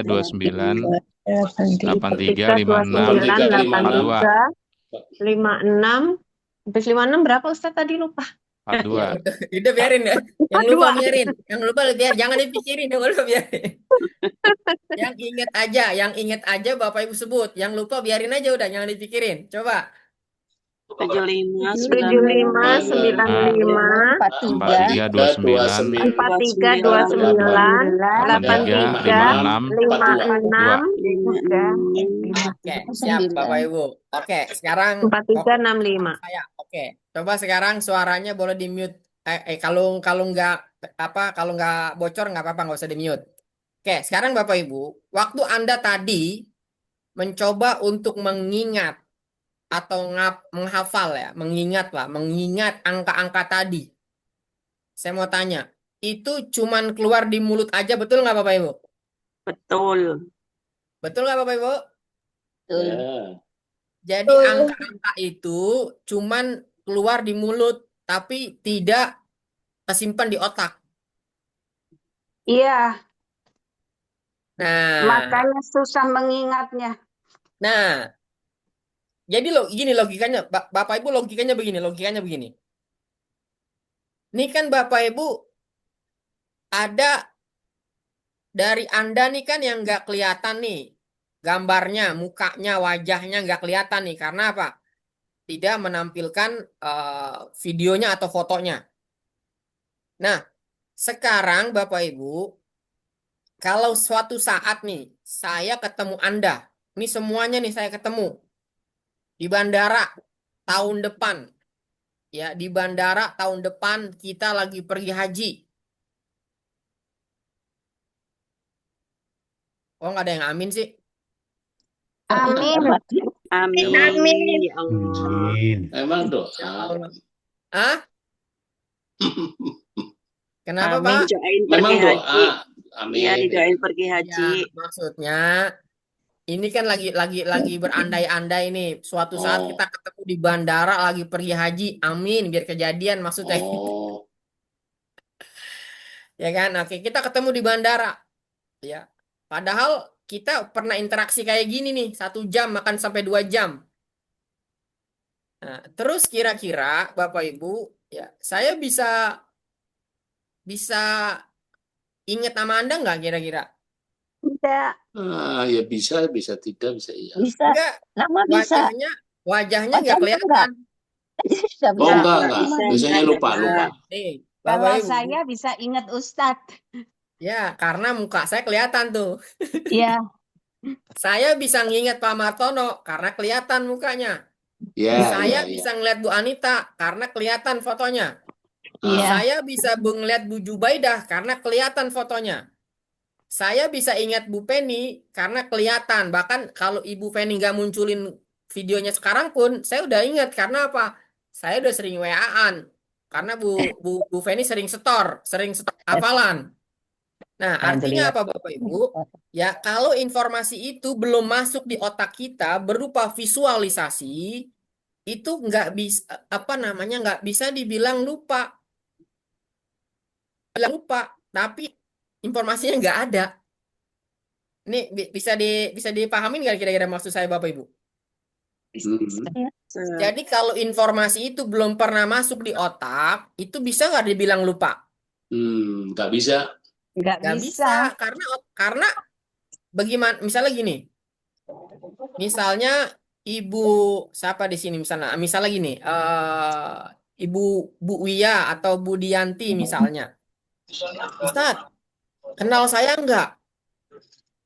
29, 83, 83, 56, 56, habis 56 berapa Ustaz tadi lupa? Ya, 42. udah biarin ya. Yang lupa biarin. Yang lupa biar jangan dipikirin, yang lupa biarin. Yang ingat aja Bapak Ibu sebut. Yang lupa biarin aja udah, jangan dipikirin. Coba. 75, 75, 95, 43, 29, 43, 29, 83, 56, 56, Oke, siap Bapak Ibu. Oke, sekarang 43, 65. saya. Oke, coba sekarang suaranya boleh di mute. Kalau kalau nggak bocor nggak apa-apa, nggak usah di mute. Oke, sekarang Bapak Ibu, waktu Anda tadi mencoba untuk mengingat atau menghafal ya, mengingat angka-angka tadi. Saya mau tanya, itu cuman keluar di mulut aja, betul nggak Bapak Ibu? Betul. Betul nggak Bapak Ibu? Ya. Jadi angka-angka itu cuman keluar di mulut, tapi tidak tersimpan di otak. Iya, Nah, makanya susah mengingatnya. jadi gini logikanya, Bapak Ibu logikanya begini. Ini kan Bapak Ibu ada dari Anda nih kan yang nggak kelihatan nih gambarnya, mukanya, wajahnya nggak kelihatan nih. Karena apa? Tidak menampilkan videonya atau fotonya. Nah, sekarang Bapak Ibu, kalau suatu saat nih saya ketemu Anda, ini semuanya nih saya ketemu di bandara tahun depan. Ya, di bandara tahun depan kita lagi pergi haji. Oh, nggak ada yang amin sih. Amin. Amin. Amin. Ya Allah. Emang Ya doa. Allah. Hah? Kenapa, Amin, Pak? doain Memang pergi haji. doa. Amin. Iya, didoain pergi Ya, haji. maksudnya ini kan lagi berandai-andai nih. Suatu saat Oh. kita ketemu di bandara lagi pergi haji. Amin, biar kejadian maksudnya. Oh. Ya kan? Oke, kita ketemu di bandara. Ya. Padahal kita pernah interaksi kayak gini nih, 1 jam makan sampai 2 jam. Nah, terus kira-kira Bapak Ibu, ya saya bisa ingat nama Anda nggak kira-kira? Tidak. Ya bisa tidak, bisa iya. Bisa. Enggak, Nama bisa. wajahnya nggak Wajahnya kelihatan. Bisa. Oh, enggak. Bisa. Biasanya lupa. Nih, Kalau Bapak Ibu. saya bisa ingat Ustadz. Ya, karena muka saya kelihatan tuh. Iya, Saya bisa nginget Pak Martono karena kelihatan mukanya. Ya, Saya ya, bisa ngeliat Bu Anita karena kelihatan fotonya. iya. Saya bisa ngeliat Bu Jubaidah karena kelihatan fotonya. Saya bisa ingat Bu Penny karena kelihatan. Bahkan kalau Ibu Penny nggak munculin videonya sekarang pun, saya udah ingat karena apa? Saya udah sering WA-an. Karena Bu Penny sering setor hafalan. Nah, artinya apa Bapak Ibu? Ya, kalau informasi itu belum masuk di otak kita berupa visualisasi, itu nggak bisa nggak bisa dibilang lupa. Tapi informasinya nggak ada. Ini bisa dipahami nggak kira-kira maksud saya Bapak Ibu? Jadi kalau informasi itu belum pernah masuk di otak, itu bisa nggak dibilang lupa? Nggak bisa. Nggak Nggak bisa. bisa karena bagaimana? Misalnya gini, misalnya Ibu siapa di sini misalnya gini, Ibu Bu Wia atau Bu Dianti misalnya, Ustadz, kenal saya enggak?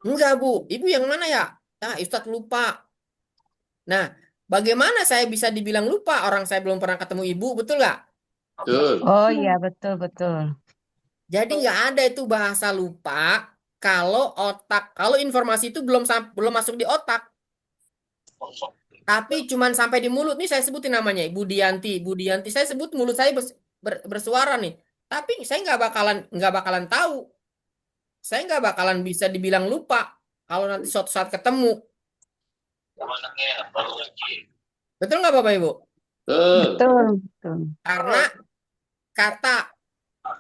Enggak Bu, Ibu yang mana ya? Nah, Ustadz lupa. Nah, bagaimana saya bisa dibilang lupa? Orang saya belum pernah ketemu Ibu, betul nggak? Betul. Oh iya, betul, betul. Jadi nggak ada itu bahasa lupa kalau informasi itu belum masuk di otak, tapi cuman sampai di mulut nih saya sebutin namanya Ibu Dianti, Bu Dianti, saya sebut mulut saya bersuara nih, tapi saya nggak bakalan tahu, saya nggak bakalan bisa dibilang lupa kalau nanti suatu saat ketemu, betul nggak Bapak Ibu? Betul. Betul, betul. Karena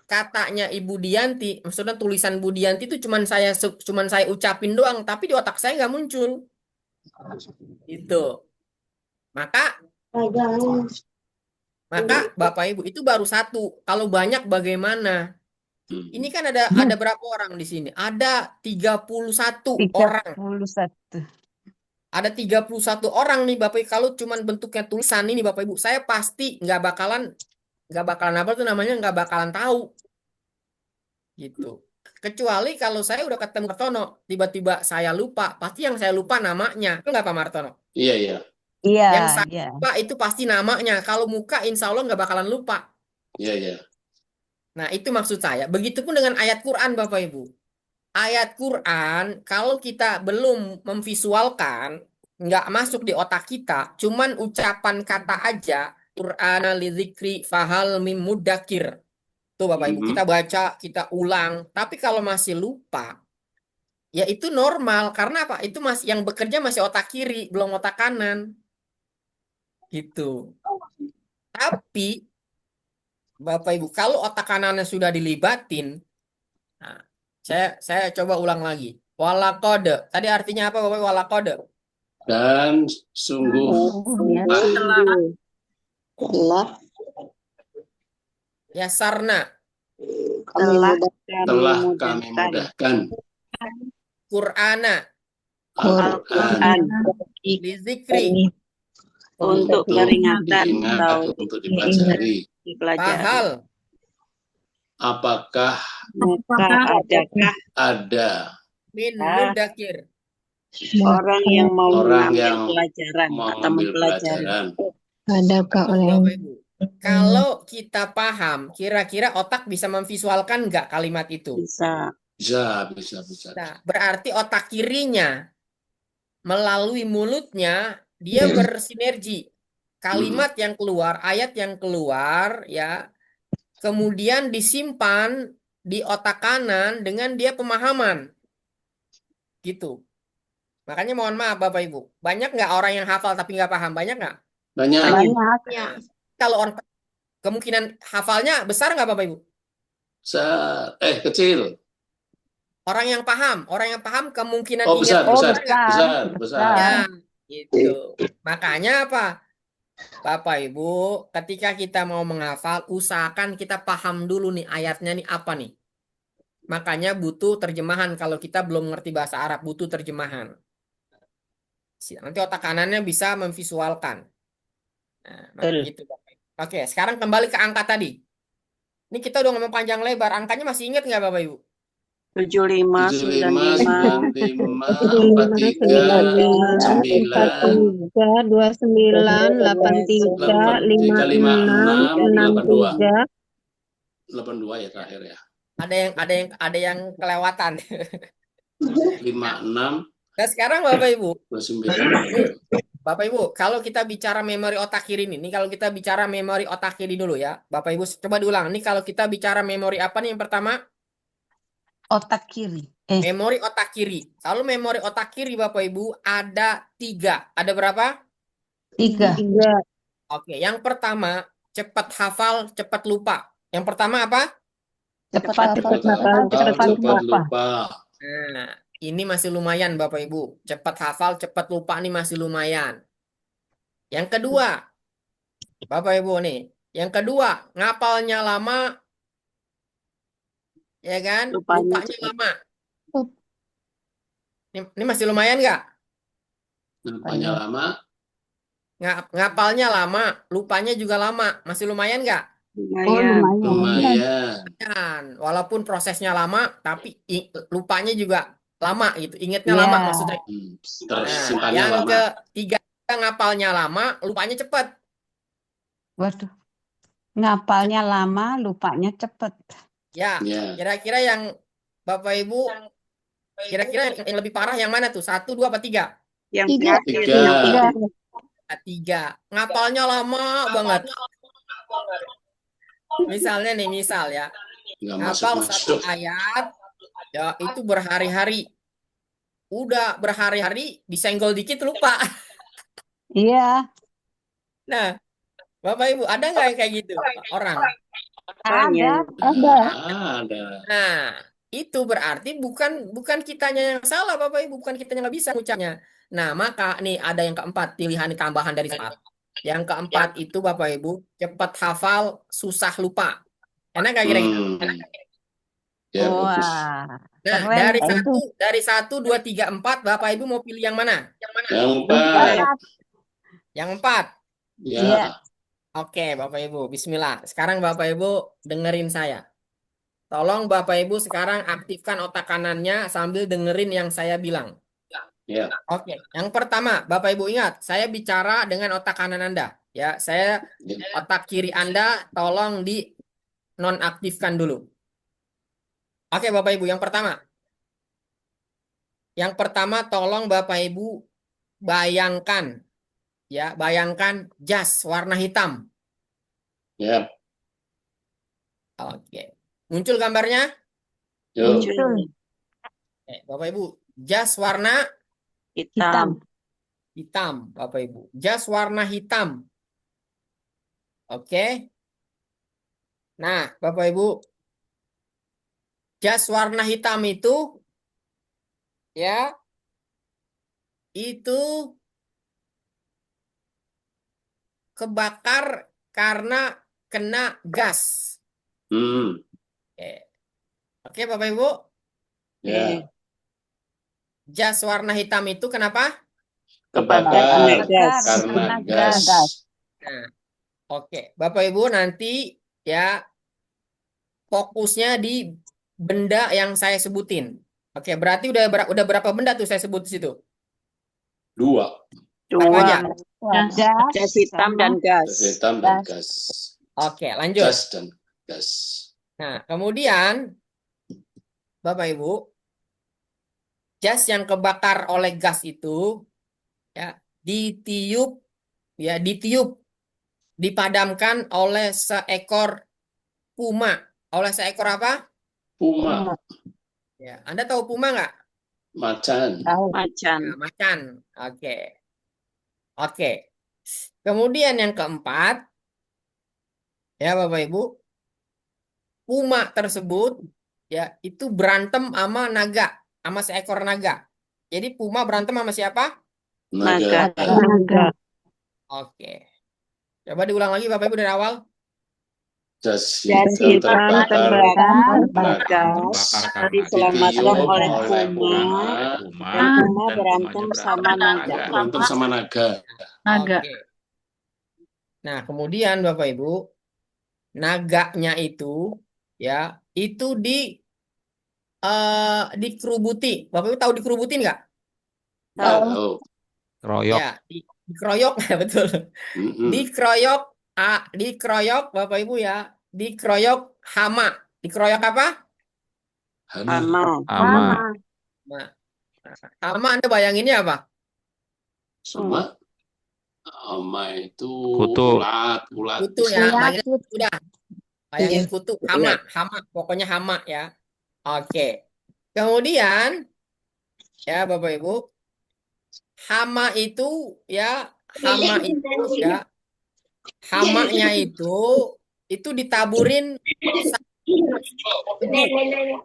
katanya Ibu Dianti, maksudnya tulisan Bu Dianti itu cuman saya ucapin doang, tapi di otak saya nggak muncul. Itu. Maka Bapak Ibu itu baru satu. Kalau banyak bagaimana? Ini kan ada berapa orang di sini? Ada 31 orang. 31. Ada 31 orang nih Bapak Ibu. Kalau cuman bentuknya tulisan ini Bapak Ibu, saya pasti nggak bakalan apa tuh namanya, nggak bakalan tahu. Gitu. Kecuali kalau saya udah ketemu Martono, tiba-tiba saya lupa, pasti yang saya lupa namanya. Itu nggak Pak Martono? Iya, iya. Iya, Yang saya iya. lupa itu pasti namanya. Kalau muka insya Allah nggak bakalan lupa. Iya, iya. Nah itu maksud saya. Begitupun dengan ayat Quran Bapak Ibu. Ayat Quran kalau kita belum memvisualkan, nggak masuk di otak kita, cuman ucapan kata aja, Quran lidzikri fahal mim mudakir. Tuh Bapak Ibu, kita baca, kita ulang. Tapi kalau masih lupa, ya itu normal. Karena apa? Itu masih yang bekerja masih otak kiri, belum otak kanan. Gitu. Tapi Bapak Ibu, kalau otak kanannya sudah dilibatin, nah, saya coba ulang lagi. Walakode. Tadi artinya apa Bapak Ibu? Walakode. Dan sungguh Ya. Telah Yasarna. Telah telah kami kami mudahkan mudahkan Qur'ana. Al-Quran Lizikri. untuk peringatan diingat atau atau untuk dipelajari. dipelajari. Pahal. Apakah Maka adakah ada Min mudakir. orang yang mau orang mengambil yang pelajaran mau atau mengambil mempelajari? pelajaran? adakah Tuh, orang Bapak Ibu. Kalau kita paham, kira-kira otak bisa memvisualkan nggak kalimat itu? Bisa. Bisa. Nah, berarti otak kirinya melalui mulutnya dia bersinergi. Kalimat yang keluar, ayat yang keluar, ya, kemudian disimpan di otak kanan dengan dia pemahaman. Gitu. Makanya mohon maaf Bapak Ibu, banyak nggak orang yang hafal tapi nggak paham? Banyak nggak? Banyak. Banyak. Kalau orang kemungkinan hafalnya besar nggak Bapak Ibu? Kecil. Orang yang paham kemungkinan Oh, ingat besar. besar. ya, gitu. Makanya apa? Bapak Ibu, ketika kita mau menghafal, usahakan kita paham dulu nih ayatnya nih apa nih. Makanya butuh terjemahan kalau kita belum mengerti bahasa Arab, butuh terjemahan. Nanti otak kanannya bisa memvisualkan. Nah, gitu. Oke, sekarang kembali ke angka tadi. Ini kita udah ngomong panjang lebar, angkanya masih ingat nggak Bapak Ibu? 75, 75, 95, 29, 83, 56, 63. 82 ya terakhir ya. Ada yang kelewatan. 56, Nah, sekarang Bapak Ibu, 29. Bapak Ibu, kalau kita bicara memori otak kiri nih kalau kita bicara memori otak kiri dulu ya, Bapak Ibu coba diulang. Nih kalau kita bicara memori apa nih yang pertama? Otak kiri. Memori otak kiri. Kalau memori otak kiri Bapak Ibu ada 3. Ada berapa? 3. Oke, yang pertama cepat hafal, cepat lupa. Yang pertama apa? Cepat lupa. Nah, ini masih lumayan Bapak Ibu. Cepat hafal, cepat lupa nih masih lumayan. Yang kedua, Bapak Ibu nih. Yang kedua, ngapalnya lama, ya kan? Lupanya Lupanya lama. Ini masih lumayan nggak? Lupanya lama. Ngapalnya lama, lupanya juga lama. Masih lumayan nggak? Oh, Lumayan. lumayan. Lumayan. Kan, walaupun prosesnya lama, tapi lupanya juga lama gitu. Ingatnya Iya. lama maksudnya. Nah, Tersimpannya yang lama. ketiga ngapalnya lama, lupanya cepet. Waduh. Ngapalnya lama, lupanya cepet. Ya, Ya. kira-kira yang Bapak Ibu, kira-kira yang lebih parah yang mana tuh? 1, 2, apa 3? Yang Tiga. terakhir. Tiga. Tiga. 3. Ngapalnya lama banget. Misalnya nih, misal ya. Nggak Ngapal satu masuk-masuk. ayat, ya itu berhari-hari. Udah berhari-hari, disenggol dikit lupa. Iya. Nah, Bapak Ibu, ada nggak yang kayak gitu orang? Banyak. Ada. Ada. Nah, itu berarti bukan kitanya yang salah, Bapak Ibu, bukan kitanya nggak bisa ngucapnya. Nah, maka nih ada yang keempat, pilihan tambahan dari 4. Yang keempat itu Bapak Ibu, cepat hafal, susah lupa. Enak nggak kira-kira? Ya, bagus. Wah, Nah, keren itu. dari 1, 2, 3, 4, Bapak Ibu mau pilih yang mana? Yang empat. Yang 4. Ya. Iya. Oke, Bapak Ibu, Bismillah. Sekarang Bapak Ibu dengerin saya. Tolong Bapak Ibu sekarang aktifkan otak kanannya sambil dengerin yang saya bilang. Ya. Oke, yang pertama, Bapak Ibu ingat, saya bicara dengan otak kanan Anda. Ya, saya Ya. otak kiri Anda tolong di nonaktifkan dulu. Oke, Bapak Ibu, yang pertama. Yang pertama, tolong Bapak Ibu bayangkan, ya, bayangkan jas warna hitam. Ya. Oke, muncul gambarnya? Yuk. Muncul. Bapak Ibu, jas warna Hitam. hitam, Bapak Ibu. Jas warna hitam. Oke. Nah, Bapak Ibu, jas warna hitam itu ya itu kebakar karena kena gas. Oke. Oke, Bapak Ibu. Ya. Jas warna hitam itu kenapa? Kebakar gas. karena Karena gas. Nah, oke. Bapak Ibu nanti ya fokusnya di benda yang saya sebutin. Oke, berarti udah berapa benda tuh saya sebut di situ? 2. Apa aja? Jas hitam dan gas. Gas hitam dan gas. Oke, lanjut. Gas dan gas. Nah, kemudian Bapak Ibu, jas yang kebakar oleh gas itu ya ditiup, dipadamkan oleh seekor puma. Oleh seekor apa? Puma. Ya, Anda tahu puma nggak? Macan. Macan. Nah, macan. Oke. Oke. Kemudian yang keempat, ya Bapak Ibu, puma tersebut ya itu berantem sama naga, sama seekor naga. Jadi puma berantem sama siapa? Naga. Naga. Oke. Coba diulang lagi Bapak Ibu dari awal. Jas Jas hitam hitam terbakar terbakar gas. Diselamatkan oleh puma. Dan puma berantem sama naga. Berantem sama naga. Naga. Oke. Nah, kemudian Bapak Ibu, naganya itu ya itu dikerubuti. Bapak Ibu tahu dikerubutin nggak? Tahu. Royok. Ya, dikeroyok ya betul. Dikeroyok Bapak Ibu ya, dikeroyok hama. Dikeroyok apa? Hama. Ama. Nah, hama Anda bayanginnya apa? Sama. Ama itu Kutu. ulat. Kutu ya, bayangin kutu dah. Bayangin kutu, hama, pokoknya hama ya. Oke. Kemudian ya Bapak Ibu, hama itu ya, hamanya itu ditaburin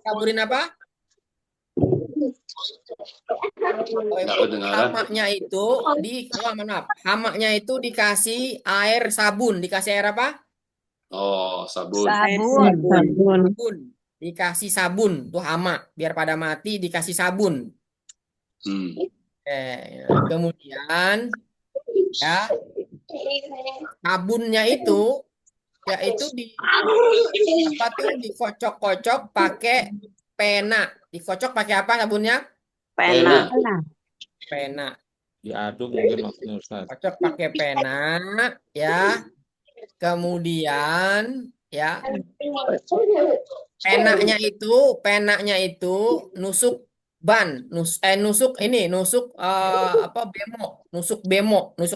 taburin apa? Nggak kedengaran. Hamanya itu dikasih air sabun, dikasih air apa? Oh, sabun. Sabun. Dikasih sabun tuh hama, biar pada mati dikasih sabun. Kemudian ya sabunnya itu yaitu dikocok-kocok pakai pena. Dikocok pakai apa sabunnya? Pena. Pena. Diaduk mungkin maksudnya Ustaz. Kocok pakai pena ya. Kemudian ya penanya itu nusuk ban, nusuk apa nusuk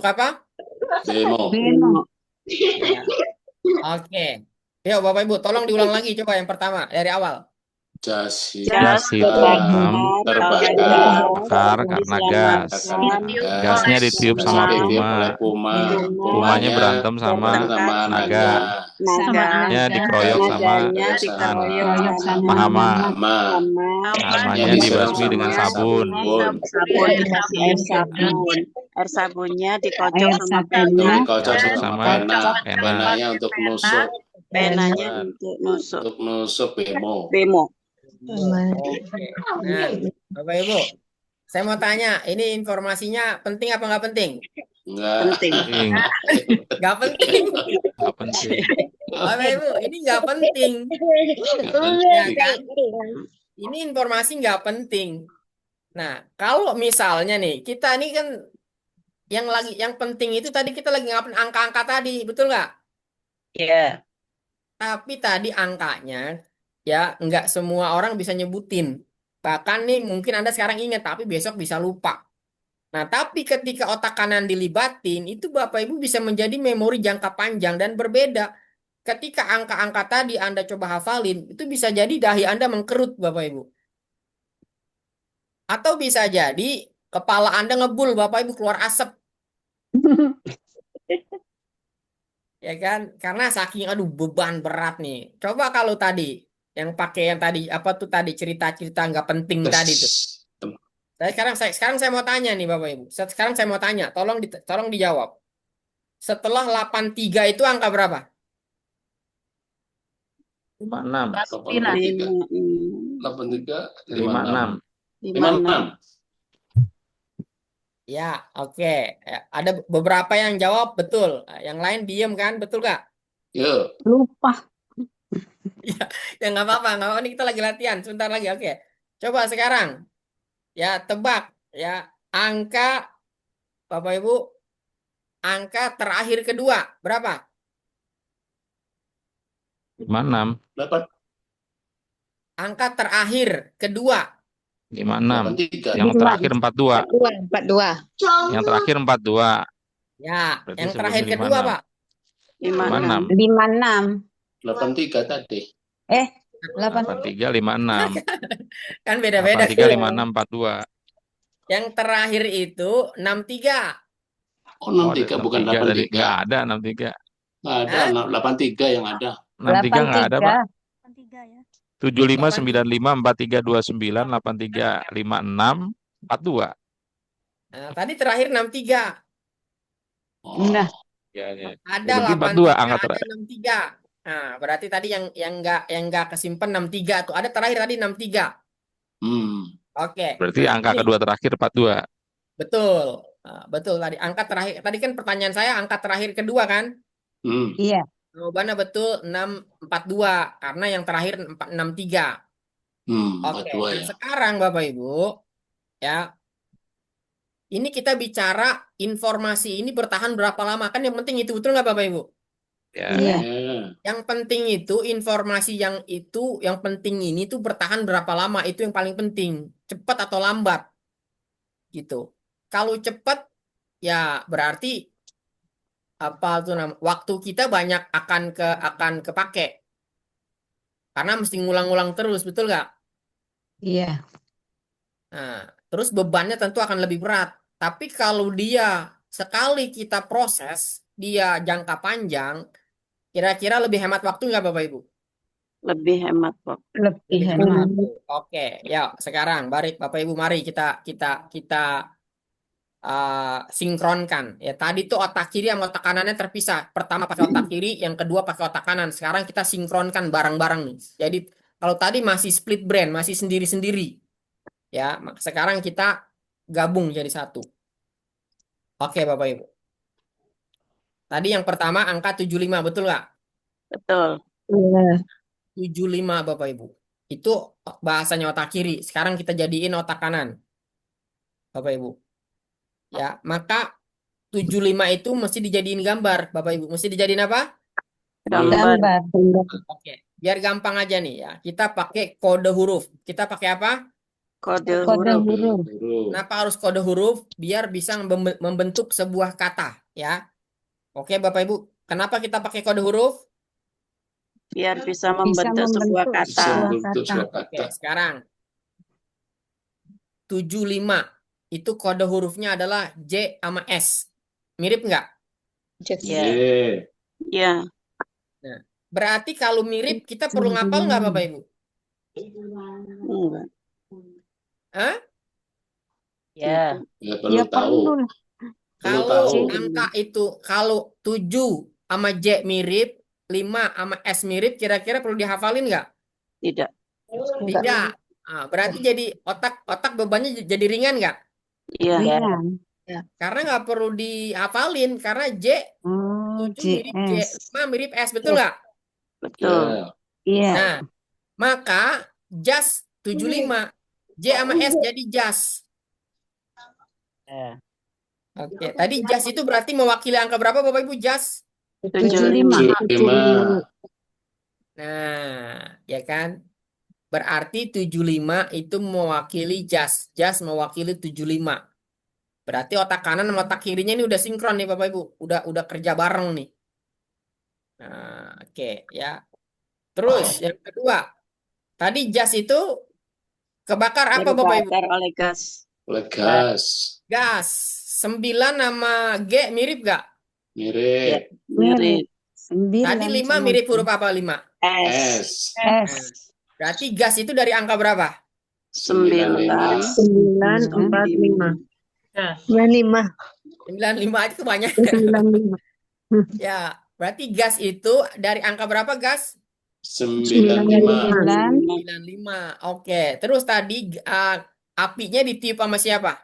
apa? Demo. Ya. Oke. Yuk Bapak Ibu, tolong diulang lagi coba yang pertama dari awal. Jas Gas hitam terbakar karena gas. Gasnya ditiup sama puma. Pumanya berantem sama naga. Naganya dikeroyok sama hama. Hamanya dibasmi dengan sabun. Air sabunnya dikocok sama pena. Dikocok sama pena. pena. Penanya untuk nusuk. Penanya untuk nusuk. Untuk nusuk bemo. Oke. Nah, Bapak Ibu, saya mau tanya, ini informasinya penting apa nggak penting? Enggak. Penting. Nggak penting. Nggak penting. Bapak Ibu, ini nggak penting. Ya kan? Ini informasi nggak penting. Nah, kalau misalnya nih, kita ini kan yang penting itu tadi kita lagi ngapain angka-angka tadi, betul nggak? Iya. Tapi tadi angkanya ya nggak semua orang bisa nyebutin. Bahkan nih mungkin Anda sekarang ingat tapi besok bisa lupa. Nah, tapi ketika otak kanan dilibatin itu Bapak Ibu bisa menjadi memori jangka panjang dan berbeda. Ketika angka-angka tadi Anda coba hafalin, itu bisa jadi dahi Anda mengkerut Bapak Ibu. Atau bisa jadi kepala Anda ngebul Bapak Ibu keluar asap. Ya kan? Karena saking aduh beban berat nih. Coba kalau tadi yang pakai yang tadi apa tuh tadi cerita-cerita nggak penting tadi tuh. Sekarang saya mau tanya nih Bapak Ibu. Sekarang saya mau tanya, tolong dijawab. Setelah 83 itu angka berapa? 56. 83, 56. 56. Ya, oke. Ada beberapa yang jawab betul. Yang lain diem kan? Betul nggak? Yuk. Lupa. Ya nggak apa-apa. Nggak apa-apa. Ini kita lagi latihan. Sebentar lagi. Oke. Coba sekarang. Ya, tebak. Ya, angka Bapak Ibu. Angka terakhir kedua. Berapa? 56. Dapat Angka terakhir kedua. 56. 83. Yang terakhir 42. 42. Yang terakhir 42. Ya, Berarti yang terakhir sebelum kedua 56. Pak. 56. 56. 83 tadi. 83, 56. Kan beda-beda. 83, 56, 42. Yang terakhir itu 63. Oh, 63 bukan 63 tadi. 83. Nggak ada 63. Nggak ada, 83 yang ada. 63 nggak ada, Pak. 83 ya. 75, 95, 43, 29, 83, 56, 42. Nah, tadi terakhir 63. Oh, Nah, Ya, ya. Ada Berarti 83, 42 angka ada terakhir. 63. Nah, berarti tadi yang nggak kesimpan 63 tuh. Ada terakhir tadi 63. Oke. Berarti Nah, angka ini kedua terakhir 42. betul. Nah, betul tadi angka terakhir. Tadi kan pertanyaan saya angka terakhir kedua kan? iya. Jawabannya betul 642 karena yang terakhir 63. Oke. 42 Nah, ya. sekarang Bapak Ibu ya, ini kita bicara informasi ini bertahan berapa lama kan yang penting itu betul nggak Bapak Ibu? Ya. Iya. Yang penting itu informasi yang penting ini tuh bertahan berapa lama itu yang paling penting. Cepat atau lambat gitu. Kalau cepat ya berarti apa tuh waktu kita banyak akan kepake. Karena mesti ngulang-ngulang terus, betul nggak? Iya. Nah, terus bebannya tentu akan lebih berat. Tapi kalau dia sekali kita proses, dia jangka panjang, kira-kira lebih hemat waktu nggak Bapak Ibu? Lebih hemat waktu. Lebih Lebih hemat hemat. waktu. Oke, ya sekarang Bapak Ibu mari kita sinkronkan. Ya tadi tuh otak kiri sama otak kanannya terpisah. Pertama pakai otak kiri, yang kedua pakai otak kanan. Sekarang kita sinkronkan bareng-bareng nih. Jadi kalau tadi masih split brain, masih sendiri-sendiri. Ya, sekarang kita gabung jadi satu. Oke, Bapak Ibu. Tadi yang pertama angka 75, betul nggak? Betul. Iya. 75, Bapak Ibu. Itu bahasanya otak kiri. Sekarang kita jadiin otak kanan, Bapak Ibu. Ya, maka 75 itu mesti dijadiin gambar, Bapak Ibu. Mesti dijadiin apa? Gambar. Gambar. Oke, biar gampang aja nih ya. Kita pakai kode huruf. Kita pakai apa? Kode Kode huruf. huruf. Kenapa harus kode huruf? Biar bisa membentuk sebuah kata, ya. Oke, Bapak Ibu. Kenapa kita pakai kode huruf? Biar bisa Bisa membentuk sebuah membentuk kata. sebuah Bentuk kata. sebuah Oke, kata. sekarang 75 itu kode hurufnya adalah J sama S. Mirip nggak? Ya. Ye. Ya. Nah, berarti kalau mirip kita perlu ngapal nggak, Bapak Ibu? Enggak. Hah? Ya. Ya Ya perlu tahu. perlu lah. Perlu Kalau tahu. angka itu, kalau 7 sama J mirip, 5 sama S mirip, kira-kira perlu dihafalin nggak? Tidak. Tidak. Ah, berarti jadi otak bebannya jadi ringan nggak? Iya. Ringan. Karena nggak perlu dihafalin, karena J Oh, 7 mirip J, JS. 5 mirip S, betul nggak? Betul. Ya. Iya. Nah, maka jas 75, J sama S jadi jas. Oke, tadi jas itu berarti mewakili angka berapa, Bapak Ibu? Jas? 75. 75. Nah, ya kan? Berarti 75 itu mewakili jas. Jas mewakili 75. Berarti otak kanan sama otak kirinya ini udah sinkron nih, Bapak Ibu. Udah kerja bareng nih. Nah, oke ya. Terus yang kedua, tadi jas itu kebakar apa, Bapak Ibu? Terbakar oleh gas. Oleh gas. Gas. 9 sama G mirip gak? Mirip. Mirip. 9 Tadi 5 sama mirip huruf apa 5? S. S. S. Berarti gas itu dari angka berapa? 9. 945. 95. 95 itu banyak. 95. Ya, berarti gas itu dari angka berapa gas? 95. 95. Oke, terus tadi apinya ditiup sama siapa?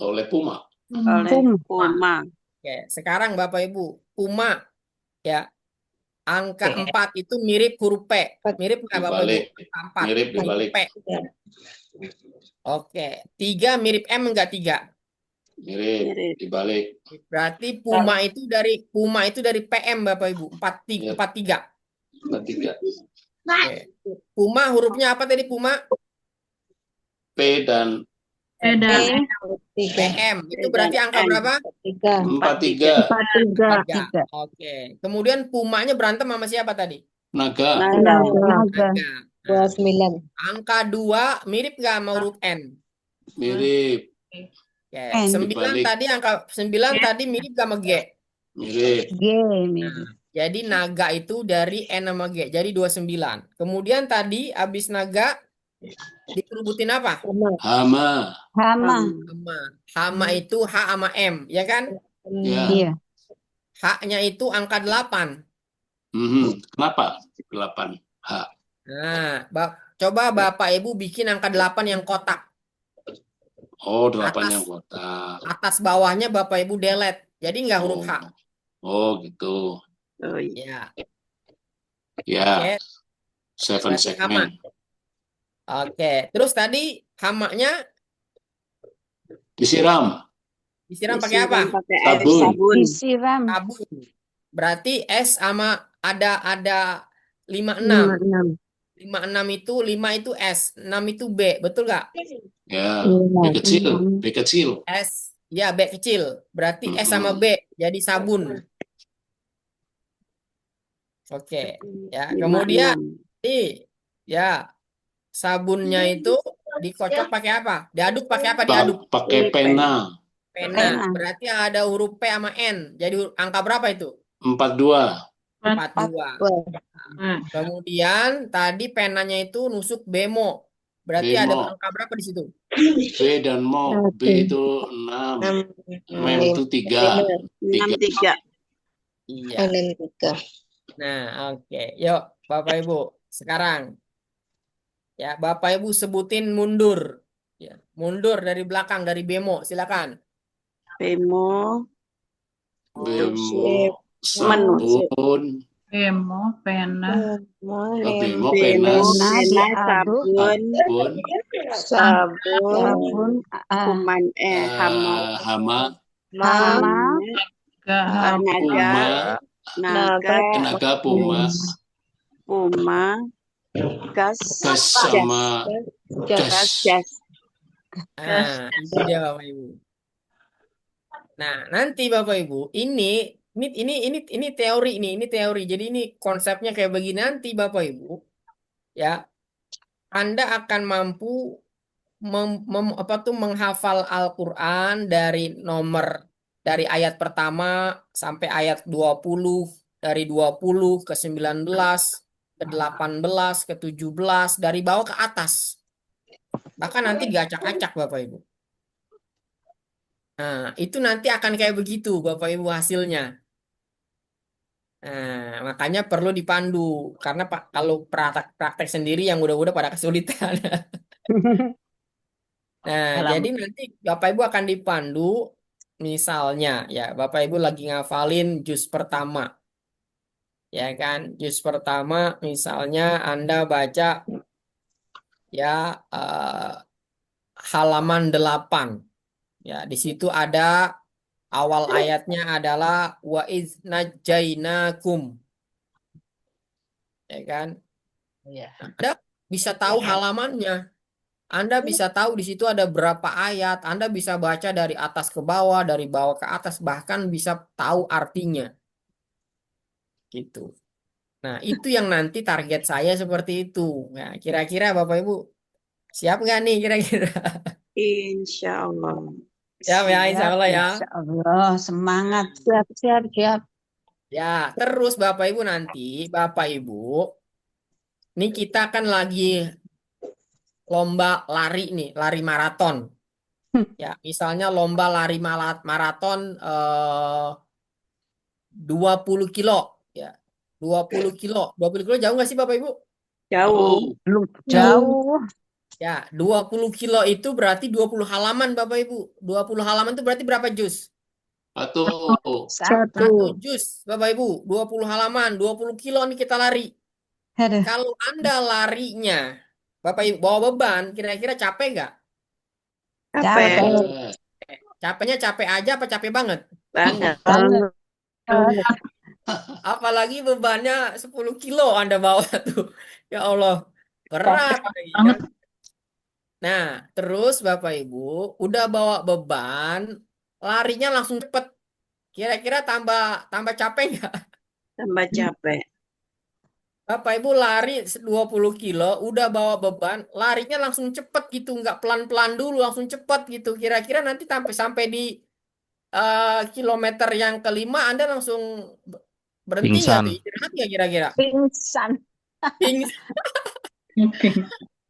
Oleh Puma. Oleh Puma. Oke, sekarang Bapak Ibu, Puma ya. Angka 4 itu mirip huruf P. Mirip nggak Bapak Ibu? Dibalik. Angka 4. Mirip dibalik. P. Oke, 3 mirip M enggak 3? Mirip dibalik. Berarti Puma itu dari PM Bapak Ibu. 43. 43. 43. Oke. Puma hurufnya apa tadi Puma? P dan PM. Itu berarti angka berapa? 43. 3. Oke. Kemudian Pumanya berantem sama siapa tadi? Naga. Naga. Nah, angka 2 mirip nggak sama huruf N? Mirip. Oke. N. 9 Dibalik. tadi angka 9 tadi mirip nggak sama G? Mirip. G mirip. Jadi naga itu dari N sama G. Jadi 29. Kemudian tadi abis naga dikerubutin apa? Hama. Hama. Hama. Hama itu H sama M, ya kan? Ya. Iya. H-nya itu angka 8. Kenapa? 8. H. Nah, coba Bapak Ibu bikin angka 8 yang kotak. Oh, 8 yang kotak. Atas bawahnya Bapak Ibu delete. Jadi nggak huruf H. Oh, gitu. Oh, iya. Ya. Oke. Ya. 7 Berarti hama. segmen. Oke. Terus tadi hamanya Disiram. disiram pakai apa? Pakai air Sabun. sabun. Disiram. Sabun. Berarti S sama ada 56. 56 itu 5 itu S, 6 itu B, betul nggak? Ya. B kecil. B kecil. S, ya B kecil. Berarti S sama B jadi sabun. Oke, ya. Kemudian ya sabunnya itu dikocok pakai apa? Diaduk pakai apa? Diaduk. Pakai pena. Pena. Berarti ada huruf P sama N. Jadi angka berapa itu? 42. 42. Kemudian tadi penanya itu nusuk bemo. Berarti Bemo. ada angka berapa di situ? B dan mo. B itu 6. M itu 3. 63. Iya. Nah, oke. Yuk, Bapak Ibu. Sekarang ya, Bapak Ibu sebutin mundur. Ya, mundur dari belakang dari bemo, silakan. Bemo, Bemo, menu. sabun, Bemo, pena, bemo, Bemo, pena, pena, diaduk, sabun, sabun, sabun, kuman, hama, hama, hama, naga, puma, naga, tenaga, puma, puma, gas, gas sama jas. jas. Nah, itu dia Bapak Ibu. Nah, nanti Bapak Ibu, ini teori ini teori. Jadi ini konsepnya kayak begini nanti Bapak Ibu, ya. Anda akan mampu menghafal Al-Qur'an dari ayat pertama sampai ayat 20, dari 20 ke 19, ke 18, ke 17, dari bawah ke atas. Bahkan nanti diacak-acak Bapak Ibu. Nah, itu nanti akan kayak begitu Bapak Ibu hasilnya. Nah, makanya perlu dipandu karena Pak kalau praktek sendiri yang udah pada kesulitan. Nah, jadi nanti Bapak Ibu akan dipandu misalnya ya, Bapak Ibu lagi ngafalin juz pertama. Ya kan? Juz pertama misalnya Anda baca ya halaman 8. Ya, di situ ada awal ayatnya adalah wa iz najainakum. Ya kan? Anda bisa tahu halamannya. Anda bisa tahu di situ ada berapa ayat. Anda bisa baca dari atas ke bawah, dari bawah ke atas, bahkan bisa tahu artinya. Gitu. Nah, itu yang nanti target saya seperti itu. Nah, kira-kira Bapak Ibu siap nggak nih kira-kira? Insya Allah. Siap ya, insya siap, Allah ya. insya Allah, semangat, siap, siap, siap. Ya, terus Bapak Ibu nanti, Bapak Ibu, ini kita kan lagi lomba lari nih, lari maraton. Ya, misalnya lomba lari maraton 20 kilo. Ya, 20 kilo. 20 kilo jauh nggak sih Bapak Ibu? Jauh. Belum jauh, Ya, 20 kilo itu berarti 20 halaman Bapak Ibu. 20 halaman itu berarti berapa juz? Satu. Satu juz Bapak Ibu. 20 halaman, 20 kilo nih kita lari. aduh, Kalau Anda larinya, Bapak Ibu bawa beban, kira-kira capek nggak? Capek Capeknya capek aja apa capek banget? banget. banget. Apalagi bebannya 10 kilo Anda bawa tuh. Ya Allah, berat. banget. Nah, terus Bapak Ibu udah bawa beban, larinya langsung cepet. Kira-kira tambah tambah capek nggak? Tambah capek. Bapak Ibu lari 20 kilo, udah bawa beban, larinya langsung cepet gitu, nggak pelan-pelan dulu, langsung cepet gitu. Kira-kira nanti sampai di kilometer yang kelima, Anda langsung berhenti nggak Pingsan. tuh? Istirahat nggak kira-kira? Pingsan. Ping-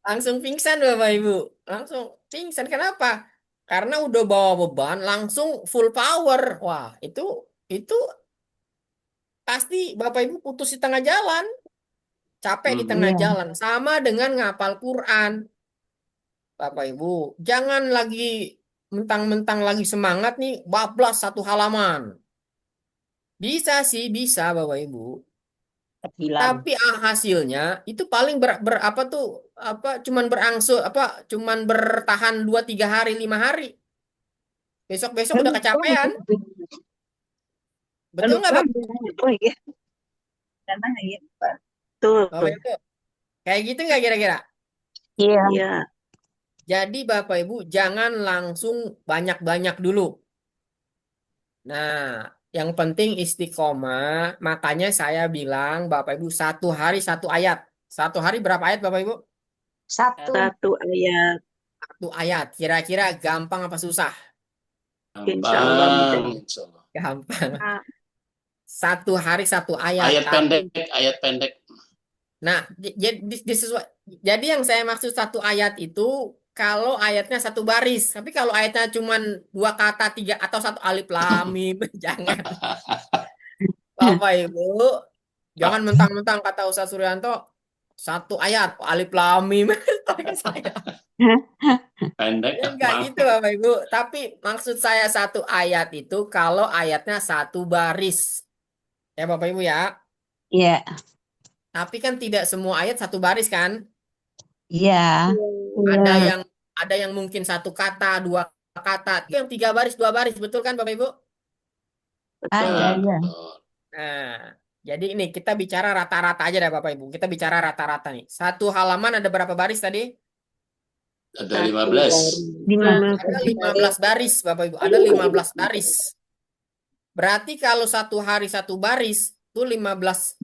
Langsung pingsan Bapak Ibu. Langsung pingsan. Kenapa? Karena udah bawa beban, langsung full power. Wah, itu pasti Bapak Ibu putus di tengah jalan. Capek di tengah Iya. jalan. Sama dengan ngapal Quran. Bapak Ibu, jangan lagi mentang-mentang lagi semangat nih, bablas satu halaman. Bisa sih, bisa Bapak Ibu. Tapi hasilnya itu paling apa tuh apa cuman berangsur apa cuman bertahan 2 3 hari 5 hari. Besok-besok udah kecapean. Betul nggak Bapak? Oh iya. Tuh. Bapak Ibu? Kayak gitu nggak kira-kira? Iya. Iya. Jadi Bapak Ibu jangan langsung banyak-banyak dulu. Nah, yang penting istiqomah. Makanya saya bilang Bapak Ibu 1 hari 1 ayat. 1 hari berapa ayat Bapak Ibu? Satu. 1 ayat. 1 ayat. Kira-kira gampang apa susah? Insya Allah mudah. Insya Allah. Gampang. 1 hari 1 ayat. Ayat pendek, ayat pendek. Nah, jadi yang saya maksud 1 ayat itu kalau ayatnya 1 baris. Tapi kalau ayatnya cuma 2 kata, 3 atau 1 alif lam mim, jangan. Bapak Ibu, jangan mentang-mentang kata Ustaz Suryanto 1 ayat alif lam mim. Saya. Pendek, Ya enggak gitu maaf. Bapak Ibu. Tapi maksud saya satu ayat itu kalau ayatnya satu baris. Ya Bapak Ibu ya. Iya. Tapi kan tidak semua ayat satu baris kan. Iya. Ada yang mungkin satu kata, dua kata. Itu yang tiga baris, dua baris. Betul kan Bapak Ibu? Ah, iya, Betul, iya. betul. Nah, jadi ini kita bicara rata-rata aja deh Bapak Ibu. Kita bicara rata-rata nih. Satu halaman ada berapa baris tadi? Ada 15. Ada 15 baris Bapak Ibu. Ada 15 baris. Berarti kalau satu hari satu baris, itu 15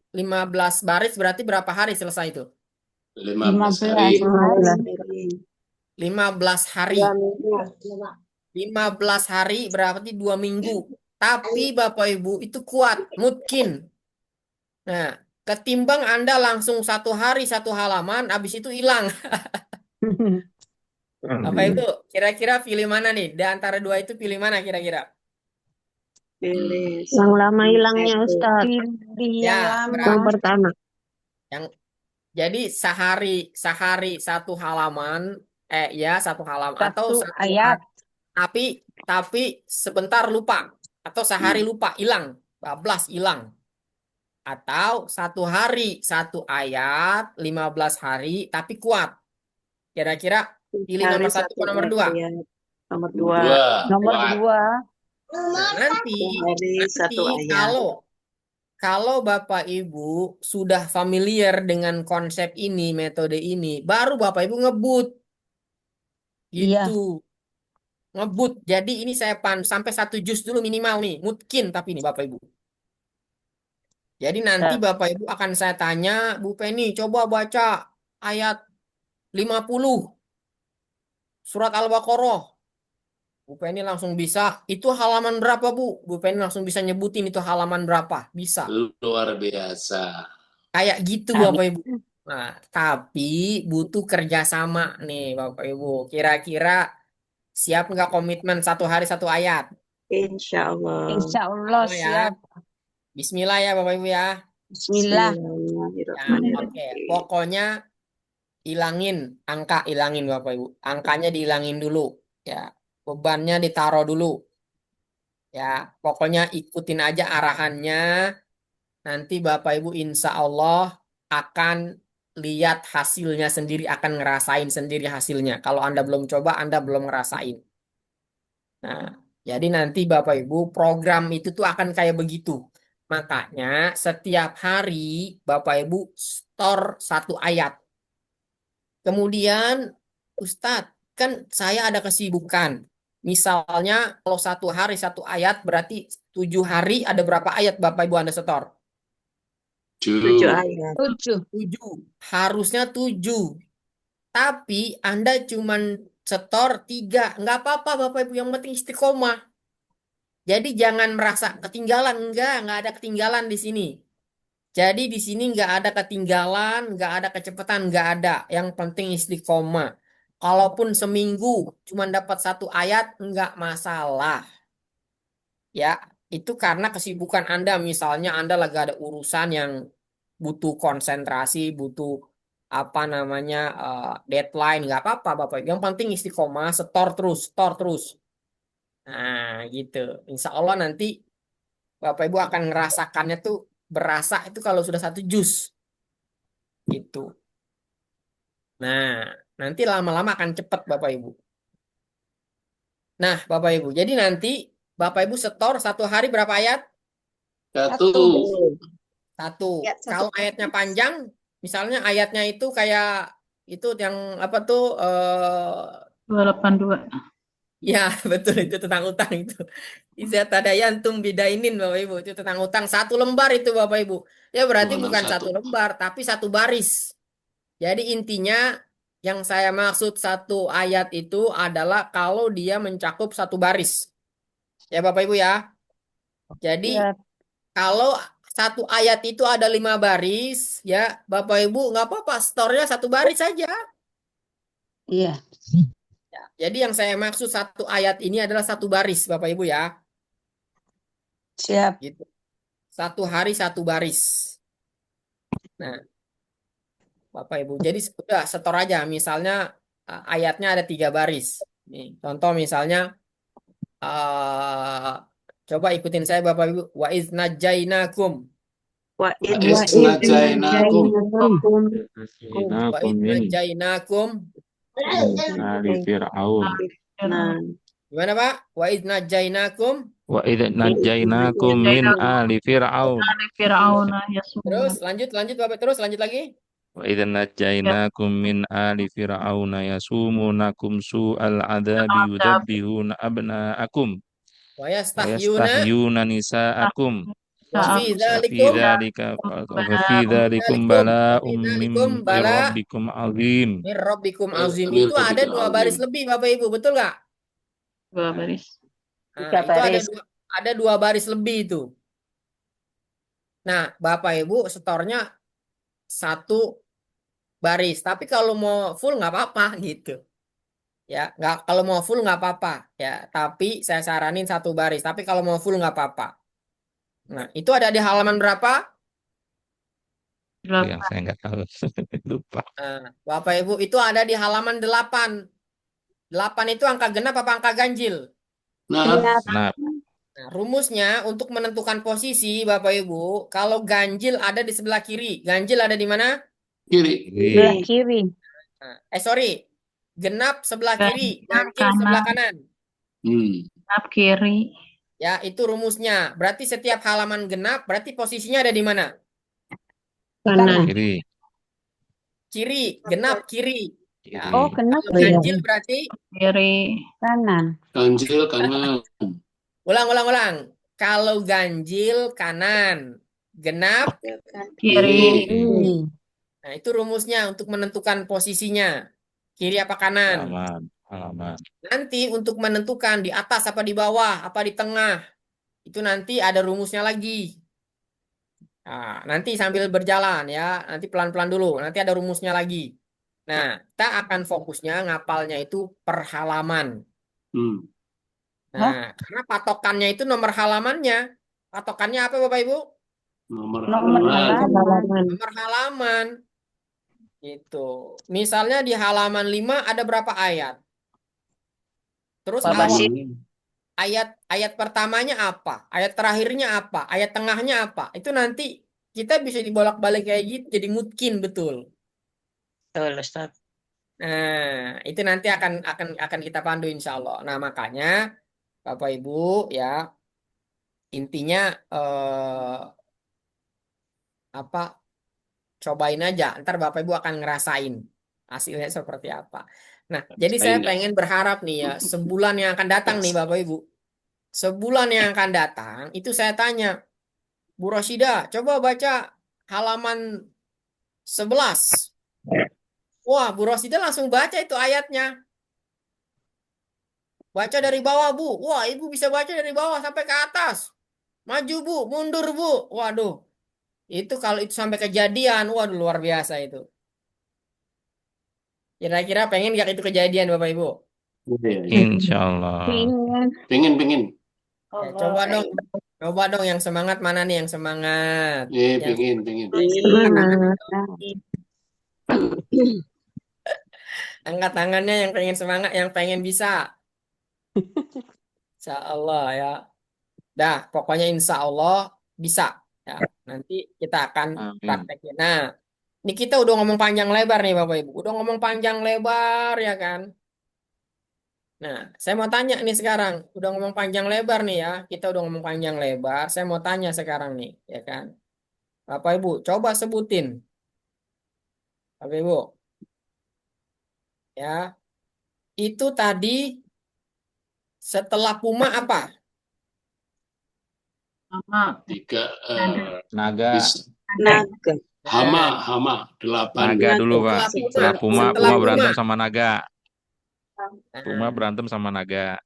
baris berarti berapa hari selesai itu? 15 hari. 15 hari. 15 hari berarti 2 minggu. Tapi Bapak Ibu itu kuat, mungkin. Nah, ketimbang Anda langsung satu hari satu halaman, habis itu hilang. Bapak Ibu, kira-kira pilih mana nih? Di antara dua itu pilih mana kira-kira? Pilih Yang lama hilangnya satu. Ustaz. Pilih Ya, yang lama. berarti Yang pertama. yang jadi sehari satu halaman, ya satu halaman atau Satu satu ayat. tapi sebentar lupa atau sehari lupa hilang, bablas hilang. Atau satu hari satu ayat 15 hari tapi kuat. Kira-kira pilih Hari nomor satu satu atau nomor dua? ayat. Nomor 2. Dua. Nomor Kuat. 2. Nah, nanti Hari satu ayat. kalau Bapak Ibu sudah familiar dengan konsep ini, metode ini, baru Bapak Ibu ngebut. Iya. Gitu. Ngebut. Jadi ini saya sampai 1 juz dulu minimal nih. Mungkin tapi ini Bapak Ibu. Jadi nanti Bapak Ibu akan saya tanya, Bu Penny, coba baca ayat 50 surat Al-Baqarah. Bu Penny langsung bisa. Itu halaman berapa, Bu? Bu Penny langsung bisa nyebutin itu halaman berapa. Bisa. Luar biasa. Kayak gitu Bapak Ibu. Nah, tapi butuh kerjasama nih Bapak Ibu. Kira-kira siap nggak komitmen satu hari satu ayat? Insya Allah. Insya Allah Oh ya. siap. Bismillah ya Bapak Ibu ya. Bismillah. Ya, Bismillahirrahmanirrahim. oke. Pokoknya ilangin Bapak Ibu. Angkanya dihilangin dulu. Ya, bebannya ditaruh dulu. Ya, pokoknya ikutin aja arahannya. Nanti Bapak Ibu insya Allah akan lihat hasilnya sendiri, akan ngerasain sendiri hasilnya. Kalau Anda belum coba, Anda belum ngerasain. Nah, jadi nanti Bapak Ibu program itu tuh akan kayak begitu. Makanya setiap hari Bapak Ibu store satu ayat. Kemudian, Ustadz, kan saya ada kesibukan. Misalnya kalau satu hari satu ayat berarti 7 hari ada berapa ayat Bapak Ibu Anda setor? 7 ayat. 7. 7. Harusnya 7. Tapi Anda cuman setor 3. Nggak apa-apa Bapak Ibu, yang penting istiqomah. Jadi jangan merasa ketinggalan. Nggak ada ketinggalan di sini. Jadi di sini nggak ada ketinggalan, nggak ada kecepatan, nggak ada. Yang penting istiqomah. Kalaupun seminggu cuma dapat satu ayat, nggak masalah. Ya, itu karena kesibukan Anda. Misalnya Anda lagi ada urusan yang butuh konsentrasi, butuh apa namanya deadline, nggak apa-apa Bapak. Yang penting istiqomah, setor terus. Nah, gitu. Insya Allah nanti Bapak Ibu akan ngerasakannya tuh berasa itu kalau sudah 1 juz. Gitu. Nah, nanti lama-lama akan cepat Bapak Ibu. Nah, Bapak Ibu. Jadi nanti Bapak Ibu setor satu hari berapa ayat? 1. 1. Ya, 1. Kalau ayatnya panjang, misalnya ayatnya itu kayak itu yang apa tuh 282. ya betul itu tentang utang itu. Iza tadayantum bidainin Bapak Ibu, itu tentang utang 1 lembar itu Bapak Ibu. Ya berarti Oh, bukan 61. 1 lembar tapi 1 baris. Jadi intinya yang saya maksud satu ayat itu adalah kalau dia mencakup 1 baris. Ya Bapak Ibu ya. Jadi Ya. kalau satu ayat itu ada 5 baris, ya Bapak Ibu nggak apa-apa, store-nya 1 baris saja. Iya. Ya, jadi yang saya maksud satu ayat ini adalah 1 baris, Bapak Ibu ya. Siap. Gitu. Satu hari 1 baris. Nah, Bapak Ibu, jadi udah setor aja. Misalnya ayatnya ada 3 baris. Nih, contoh misalnya, coba ikutin saya Bapak Ibu. Wa iz najainakum. Wa Wa id isnajainakum. Wa iz min najainakum. ali fir'aun. Nah, Gimana Pak? Wa iz najainakum. Wa idza najainakum min ali fir'aun. Ali Fir'auna Terus yasumunakum. lanjut Bapak, terus lanjut lagi. Wa idza najainakum min ali fir'auna yasumunakum su'al adzabi yudabbihuna abna'akum Wa wa yastahyuna yastahyuna nisa'akum wa fi wa fi dzalikum dzalikum bala'um min bala rabbikum azim. min rabbikum azim. Min Itu ada rabbikum 2 baris azim. lebih Bapak Ibu, betul nggak? 2 baris. Nah, 3 itu baris. ada 2 baris lebih itu. Nah, Bapak Ibu setornya 1 baris. Tapi kalau mau full nggak apa-apa gitu. Ya, nggak, kalau mau full nggak apa-apa. Ya, tapi saya saranin 1 baris. Tapi kalau mau full nggak apa-apa. Nah, itu ada di halaman berapa? Itu yang saya nggak tahu. Lupa. Nah, Bapak Ibu itu ada di halaman 8. 8 itu angka genap apa angka ganjil? Nah, Nah, Nah, rumusnya untuk menentukan posisi Bapak Ibu, kalau ganjil ada di sebelah kiri. Ganjil ada di mana? kiri. Sebelah kiri. Nah, sorry. Genap sebelah kiri, Ganjil ganjil sebelah kanan. Genap kiri. Ya, itu rumusnya. Berarti setiap halaman genap, berarti posisinya ada di mana? Kanan. kiri. Kiri, genap kiri. Ya. Oh, kenapa Kalau ya? ganjil berarti Kiri. Kanan. Ganjil kanan. ulang. Kalau ganjil kanan, genap. Kiri. Kiri. Nah, itu rumusnya untuk menentukan posisinya. Kiri apa kanan? Halaman. Nanti untuk menentukan di atas apa di bawah, apa di tengah. Itu nanti ada rumusnya lagi. Nah, nanti sambil berjalan ya, nanti pelan-pelan dulu, nanti ada rumusnya lagi. Nah, kita akan fokusnya ngapalnya itu per halaman. Nah, karena patokannya itu nomor halamannya. Patokannya apa Bapak Ibu? Nomor Nomor halaman. halaman. Nomor halaman. Gitu. Misalnya di halaman 5 ada berapa ayat? Terus ayat pertamanya apa? Ayat terakhirnya apa? Ayat tengahnya apa? Itu nanti kita bisa dibolak-balik kayak gitu, jadi mungkin betul. Betul, Ustaz. Nah, itu nanti akan kita pandu insya Allah. Nah, makanya Bapak Ibu ya, intinya cobain aja. Ntar Bapak Ibu akan ngerasain hasilnya seperti apa. Nah, jadi saya pengen berharap nih ya, sebulan yang akan datang nih Bapak Ibu. Sebulan yang akan datang, itu saya tanya, Bu Rosida, coba baca halaman 11. Wah, Bu Rosida langsung baca itu ayatnya. Baca dari bawah, Bu. Wah, Ibu bisa baca dari bawah sampai ke atas. Maju, Bu. Mundur, Bu. Waduh. Itu kalau itu sampai kejadian, waduh luar biasa itu. Kira-kira pengen gak itu kejadian, Bapak Ibu? Insya Allah. Pengen. Ya, coba dong yang semangat mana nih yang semangat? Pengen. Angkat tangannya yang pengen semangat, yang pengen bisa. Insya Allah ya. Dah, pokoknya insya Allah bisa. Ya, nanti kita akan praktekin. Nah, ini kita udah ngomong panjang lebar nih Bapak Ibu. Udah ngomong panjang lebar ya kan? Nah, saya mau tanya nih sekarang. Udah ngomong panjang lebar nih ya. Kita udah ngomong panjang lebar. Saya mau tanya sekarang nih, ya kan? Bapak Ibu, coba sebutin. Bapak Ibu. Ya. Itu tadi setelah Puma apa? Tiga. Naga. Hama. 8. Naga dulu, Pak. Setelah Puma berantem sama naga. Puma Nah, berantem sama naga.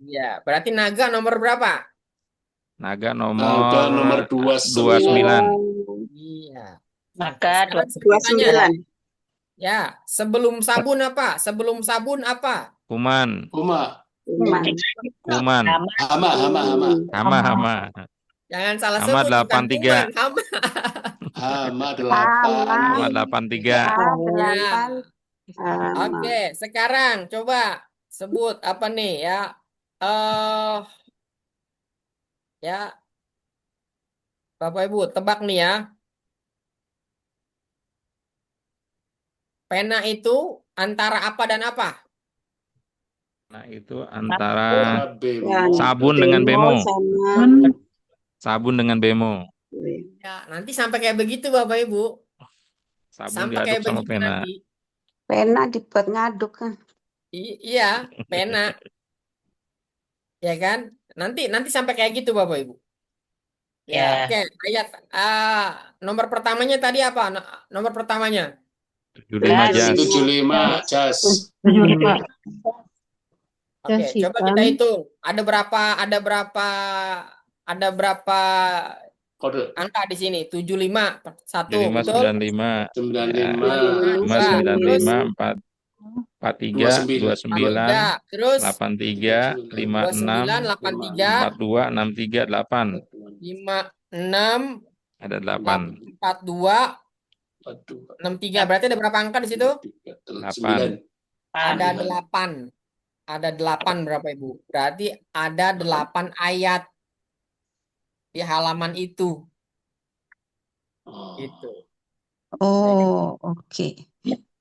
ya, berarti naga nomor berapa? Naga Naga nomor 29. Iya. Maka Sekarang sebutannya. 29. Ya, sebelum sabun apa? Sebelum sabun apa? Kuman. Puma. Kuman. Hama. Jangan salah Hama sebut. Bukan 83. kuman, hama. Hama 8. Hama 83. Ya. Oke, sekarang coba sebut apa nih ya? Ya, Bapak Ibu, tebak nih ya. Pena itu antara apa dan apa? Nah, itu antara Bemo. sabun dengan bemo. Sabun. Sabun dengan bemo. Ya, nanti sampai kayak begitu Bapak Ibu. Sabun Sampai diaduk kayak sama begitu pena. nanti. Pena dibuat ngaduk kan. Iya, pena. Ya kan? Nanti sampai kayak gitu Bapak Ibu. Ya, Ya. oke. Ayat nomor pertamanya tadi apa? Nomor pertamanya. 75 jas. 75 jas. 75. Oke, Jas coba kita hitam. hitung. Ada berapa Kode angka di sini? 75. 1, 75, betul? 95. 95 5, 2, terus 95, 4, 43, 29, 43, terus 83, 56, 29, 83, 42, 63, 8. 5, 6, Ada 8. 42, 63. Berarti ada berapa angka di situ? 9. Ada 8. Ada 8 berapa Ibu? Berarti ada 8 ayat di halaman itu. Gitu. Oh, oke.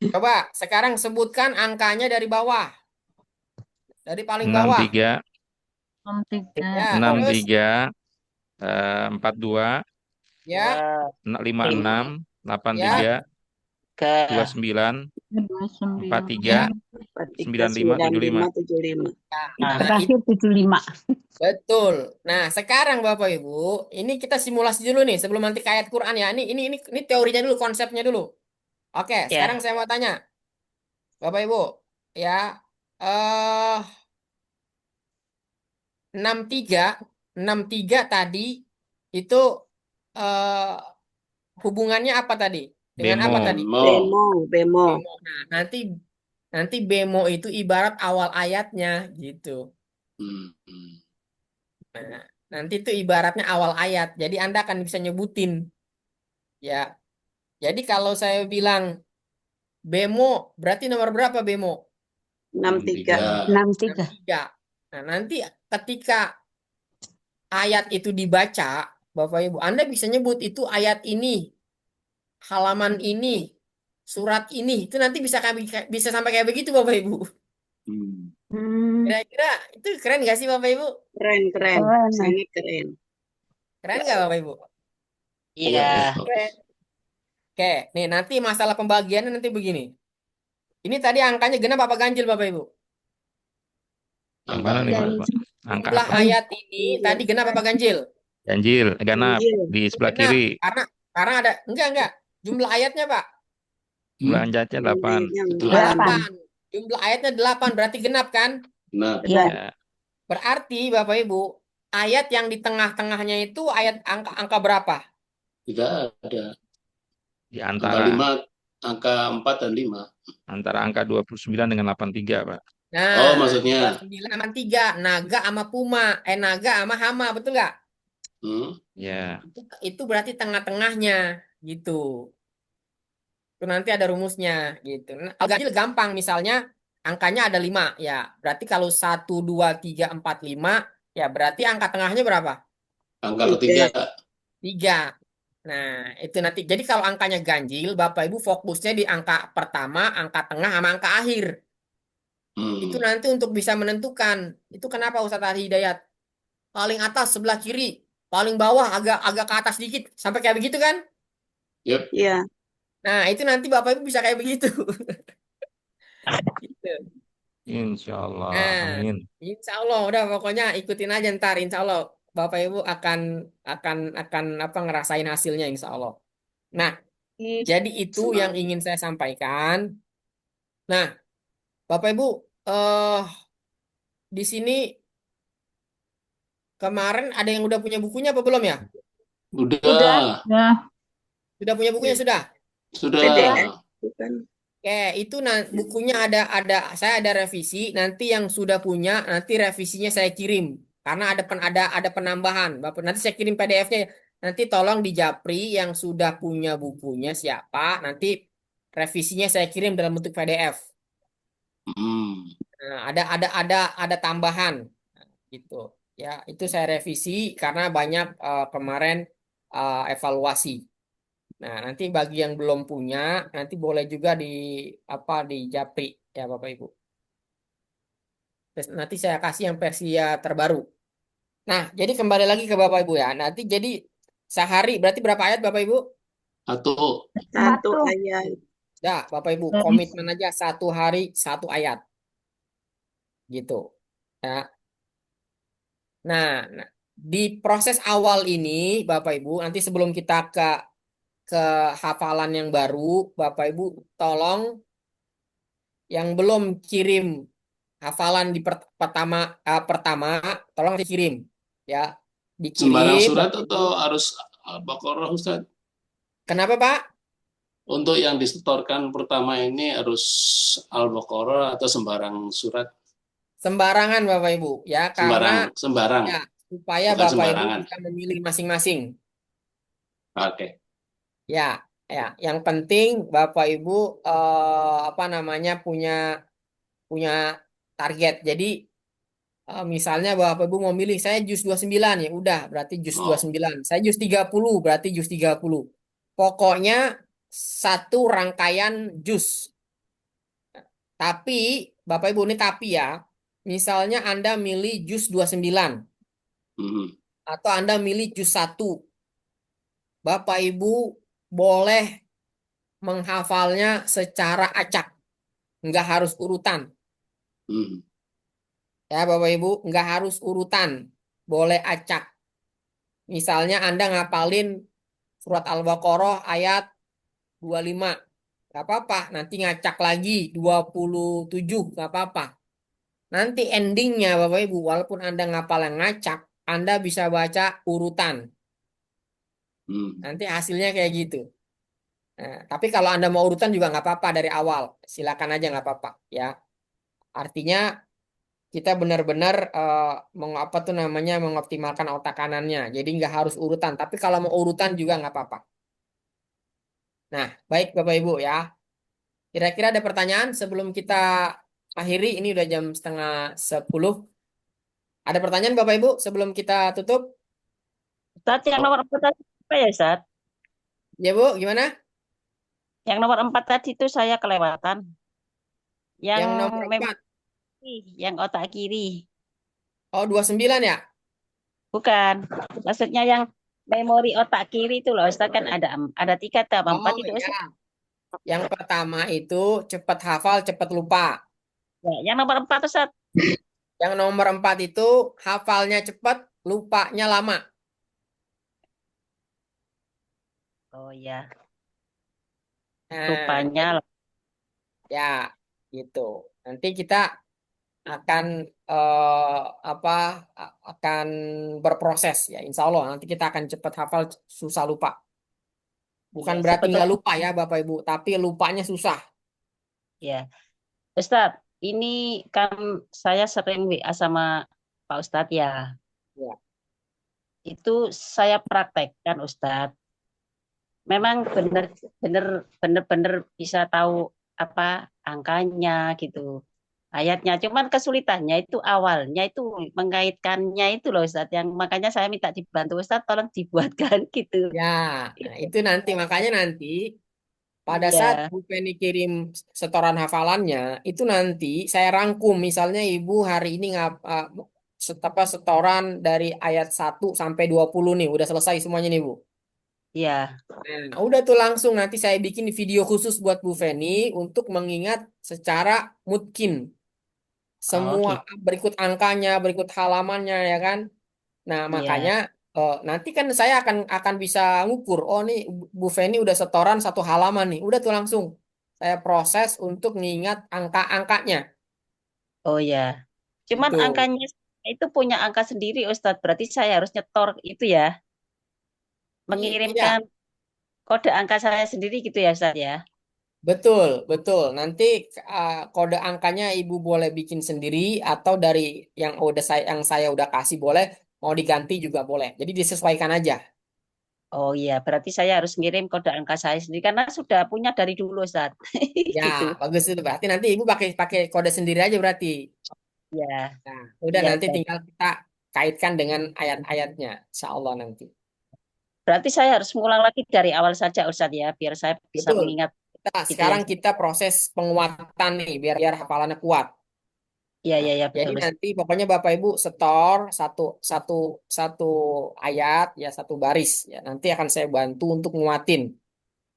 Coba sekarang sebutkan angkanya dari bawah. Dari paling bawah. 63, 63. Ya, terus 63, 42, ya, 56, ya, 83, Ke 29, 29. 43, 95, 75. 75. Nah, Terakhir 75. betul. Nah, sekarang Bapak Ibu, ini kita simulasi dulu nih sebelum nanti ke ayat Quran ya. Ini teorinya dulu, konsepnya dulu. Oke, sekarang ya. saya mau tanya. Bapak Ibu, ya, eh 63 tadi itu eh hubungannya apa tadi? Dengan apa Bemo. tadi? Bemo. Bemo. Nah, nanti bemo itu ibarat awal ayatnya gitu. Nah, nanti itu ibaratnya awal ayat. Jadi Anda akan bisa nyebutin. Ya. Jadi kalau saya bilang bemo, berarti nomor berapa bemo? 63. 63. 63. Nah, nanti ketika ayat itu dibaca, Bapak Ibu, Anda bisa nyebut itu ayat ini, halaman ini, surat ini. Itu nanti bisa sampai kayak begitu Bapak Ibu. Kira-kira itu keren nggak sih Bapak Ibu? Keren. Keren. Sangat keren. Keren nggak Bapak Ibu? Iya. Keren. Oke, nih nanti masalah pembagiannya nanti begini. Ini tadi angkanya genap apa ganjil Bapak Ibu? Yang mana nih, Pak? Angka Jumlah apa? ayat ini tadi genap apa ganjil? Ganjil, ganap Ganjil. di sebelah Genap. kiri. Karena ada enggak. Jumlah ayatnya, Pak. Jumlah anjatnya 8. Ayatnya 8. 8. Jumlah ayatnya 8 berarti genap kan? Nah, Ya. Ya, Berarti Bapak Ibu, ayat yang di tengah-tengahnya itu ayat angka berapa? tidak ada. di Angka antara 5, angka 4 dan 5. antara angka 29 dengan 83, Pak. Nah, Oh, maksudnya. 29 sama 3, naga sama puma, naga sama hama, betul nggak? Ya, Itu berarti tengah-tengahnya gitu. Itu nanti ada rumusnya gitu. Nah, ganjil gampang misalnya angkanya ada 5 ya. Berarti kalau 1 2 3 4 5 ya berarti angka tengahnya berapa? Angka ketiga. 3. Nah, itu nanti. Jadi kalau angkanya ganjil, Bapak Ibu fokusnya di angka pertama, angka tengah sama angka akhir. Itu nanti untuk bisa menentukan. Itu kenapa Ustadz Ari Hidayat? Paling atas sebelah kiri, paling bawah agak ke atas dikit. Sampai kayak begitu kan? Yep. Iya. Nah, itu nanti Bapak Ibu bisa kayak begitu. Gitu. insya Allah. Nah, Amin. insya Allah udah pokoknya ikutin aja ntar. Insya Allah Bapak Ibu akan apa ngerasain hasilnya insya Allah. Nah, jadi itu yang ingin saya sampaikan. Nah, Bapak Ibu di sini kemarin ada yang udah punya bukunya apa belum ya? Udah. Ya. Sudah punya bukunya sudah? Sudah. PDF. Bukan. Oke, itu bukunya saya ada revisi. Nanti yang sudah punya nanti revisinya saya kirim karena ada penambahan. Bapak nanti saya kirim PDF-nya. Nanti tolong di Japri yang sudah punya bukunya siapa. Nanti revisinya saya kirim dalam bentuk PDF. Hmm. Nah, ada tambahan gitu. Ya, itu saya revisi karena banyak kemarin evaluasi. Nah, nanti bagi yang belum punya, nanti boleh juga di japri ya Bapak Ibu. Terus nanti saya kasih yang versi ya terbaru. Nah, jadi kembali lagi ke Bapak Ibu ya. Nanti jadi sehari berarti berapa ayat Bapak Ibu? Satu. Satu ayat. Ya, Bapak Ibu Dari komitmen aja 1 hari 1 ayat gitu. Ya. Nah, di proses awal ini Bapak Ibu, nanti sebelum kita ke hafalan yang baru, Bapak Ibu tolong yang belum kirim hafalan di pertama tolong dikirim ya. Sembarang Dikirim surat Bapak Ibu. atau harus Al-Baqarah, Ustaz? Kenapa Pak? Untuk yang disetorkan pertama ini harus Al-Baqarah atau sembarang surat? Sembarangan Bapak Ibu ya, karena Sembarang, ya supaya bukan Bapak Ibu sembarangan. bisa memilih masing-masing. Oke. Ya, ya. Yang penting Bapak Ibu apa namanya punya punya target. Jadi misalnya Bapak Ibu mau milih saya jus 29 ya udah berarti jus Oh. 29. Saya jus 30 berarti jus 30. Pokoknya satu rangkaian jus. Tapi Bapak Ibu ini tapi ya. Misalnya Anda milih jus 29 Hmm. atau Anda milih jus 1. Bapak Ibu boleh menghafalnya secara acak. Nggak harus urutan. Hmm. Ya Bapak Ibu, nggak harus urutan. Boleh acak. Misalnya Anda ngapalin surat Al-Baqarah ayat 25. Nggak apa-apa. Nanti ngacak lagi 27. Nggak apa-apa. Nanti endingnya Bapak Ibu, walaupun Anda ngapal yang ngacak, Anda bisa baca urutan. Hmm. Nanti hasilnya kayak gitu. Nah, tapi kalau Anda mau urutan juga nggak apa-apa dari awal. Silakan aja nggak apa-apa. Ya, artinya kita benar-benar apa tuh namanya mengoptimalkan otak kanannya. Jadi nggak harus urutan. Tapi kalau mau urutan juga nggak apa-apa. Nah, baik Bapak Ibu ya. Kira-kira ada pertanyaan sebelum kita akhiri? Ini udah jam setengah 10. Ada pertanyaan Bapak Ibu sebelum kita tutup? Ustaz, yang nomor 4 tadi apa ya, Ustaz? Ya Bu, gimana? Yang nomor 4 tadi itu saya kelewatan. Yang Yang nomor memori, 4. yang otak kiri. Oh, 29 ya? Bukan. Maksudnya yang memori otak kiri itu loh, Ustaz, kan ada 3 tambah 4 Oh itu, ya. Ustaz. Yang pertama itu cepat hafal, cepat lupa. Ya, yang nomor 4, Ustaz. Yang nomor 4 itu hafalnya cepat, lupanya lama. Oh ya, Nah, rupanya ya, gitu. Nanti kita akan apa akan berproses ya, Insya Allah. Nanti kita akan cepat hafal, susah lupa. Bukan ya berarti nggak sebetulnya lupa ya, Bapak Ibu, tapi lupanya susah. ya. Ustaz, ini kan saya sering WA sama Pak Ustadz ya. Ya. Itu saya praktekkan, Ustadz. Memang benar-benar bisa tahu apa angkanya gitu, ayatnya. Cuman kesulitannya itu awalnya itu mengaitkannya itu loh, Ustadz. Yang makanya saya minta dibantu Ustadz, tolong dibuatkan gitu. Ya, nah, itu nanti makanya nanti pada saat Iya, Bu Penny kirim setoran hafalannya, itu nanti saya rangkum. Misalnya Ibu hari ini setoran dari ayat 1 sampai 20 nih, udah selesai semuanya nih Bu. iya. Nah, udah tuh langsung nanti saya bikin video khusus buat Bu Feni untuk mengingat secara mungkin Oh semua gitu. berikut angkanya, berikut halamannya ya kan. Nah, makanya Iya. nanti kan saya akan bisa ngukur. Oh, nih Bu Feni udah setoran 1 halaman nih. Udah tuh langsung saya proses untuk ngingat angka-angkanya. Oh ya. Cuman Itu. angkanya itu punya angka sendiri, Ustadz. Berarti saya harus nyetor itu ya, Iya, mengirimkan kode angka saya sendiri gitu ya, Ustadz ya. betul, betul. Nanti kode angkanya Ibu boleh bikin sendiri atau dari yang saya udah kasih boleh, mau diganti juga boleh. Jadi disesuaikan aja. Oh iya, berarti saya harus ngirim kode angka saya sendiri karena sudah punya dari dulu, Ustaz. Ya, Gitu. bagus itu. Berarti nanti Ibu pakai pakai kode sendiri aja berarti. Ya, Nah, udah iya nanti Ustaz. tinggal kita kaitkan dengan ayat-ayatnya, insya Allah nanti. Berarti saya harus mengulang lagi dari awal saja, Ustaz ya, biar saya bisa Betul. mengingat Nah, gitu ya. sekarang kita proses penguatan nih, biar hafalannya kuat. Iya, iya, iya, Jadi betul, Ustaz. nanti pokoknya Bapak Ibu setor satu satu satu ayat ya satu baris ya. Nanti akan saya bantu untuk nguatin.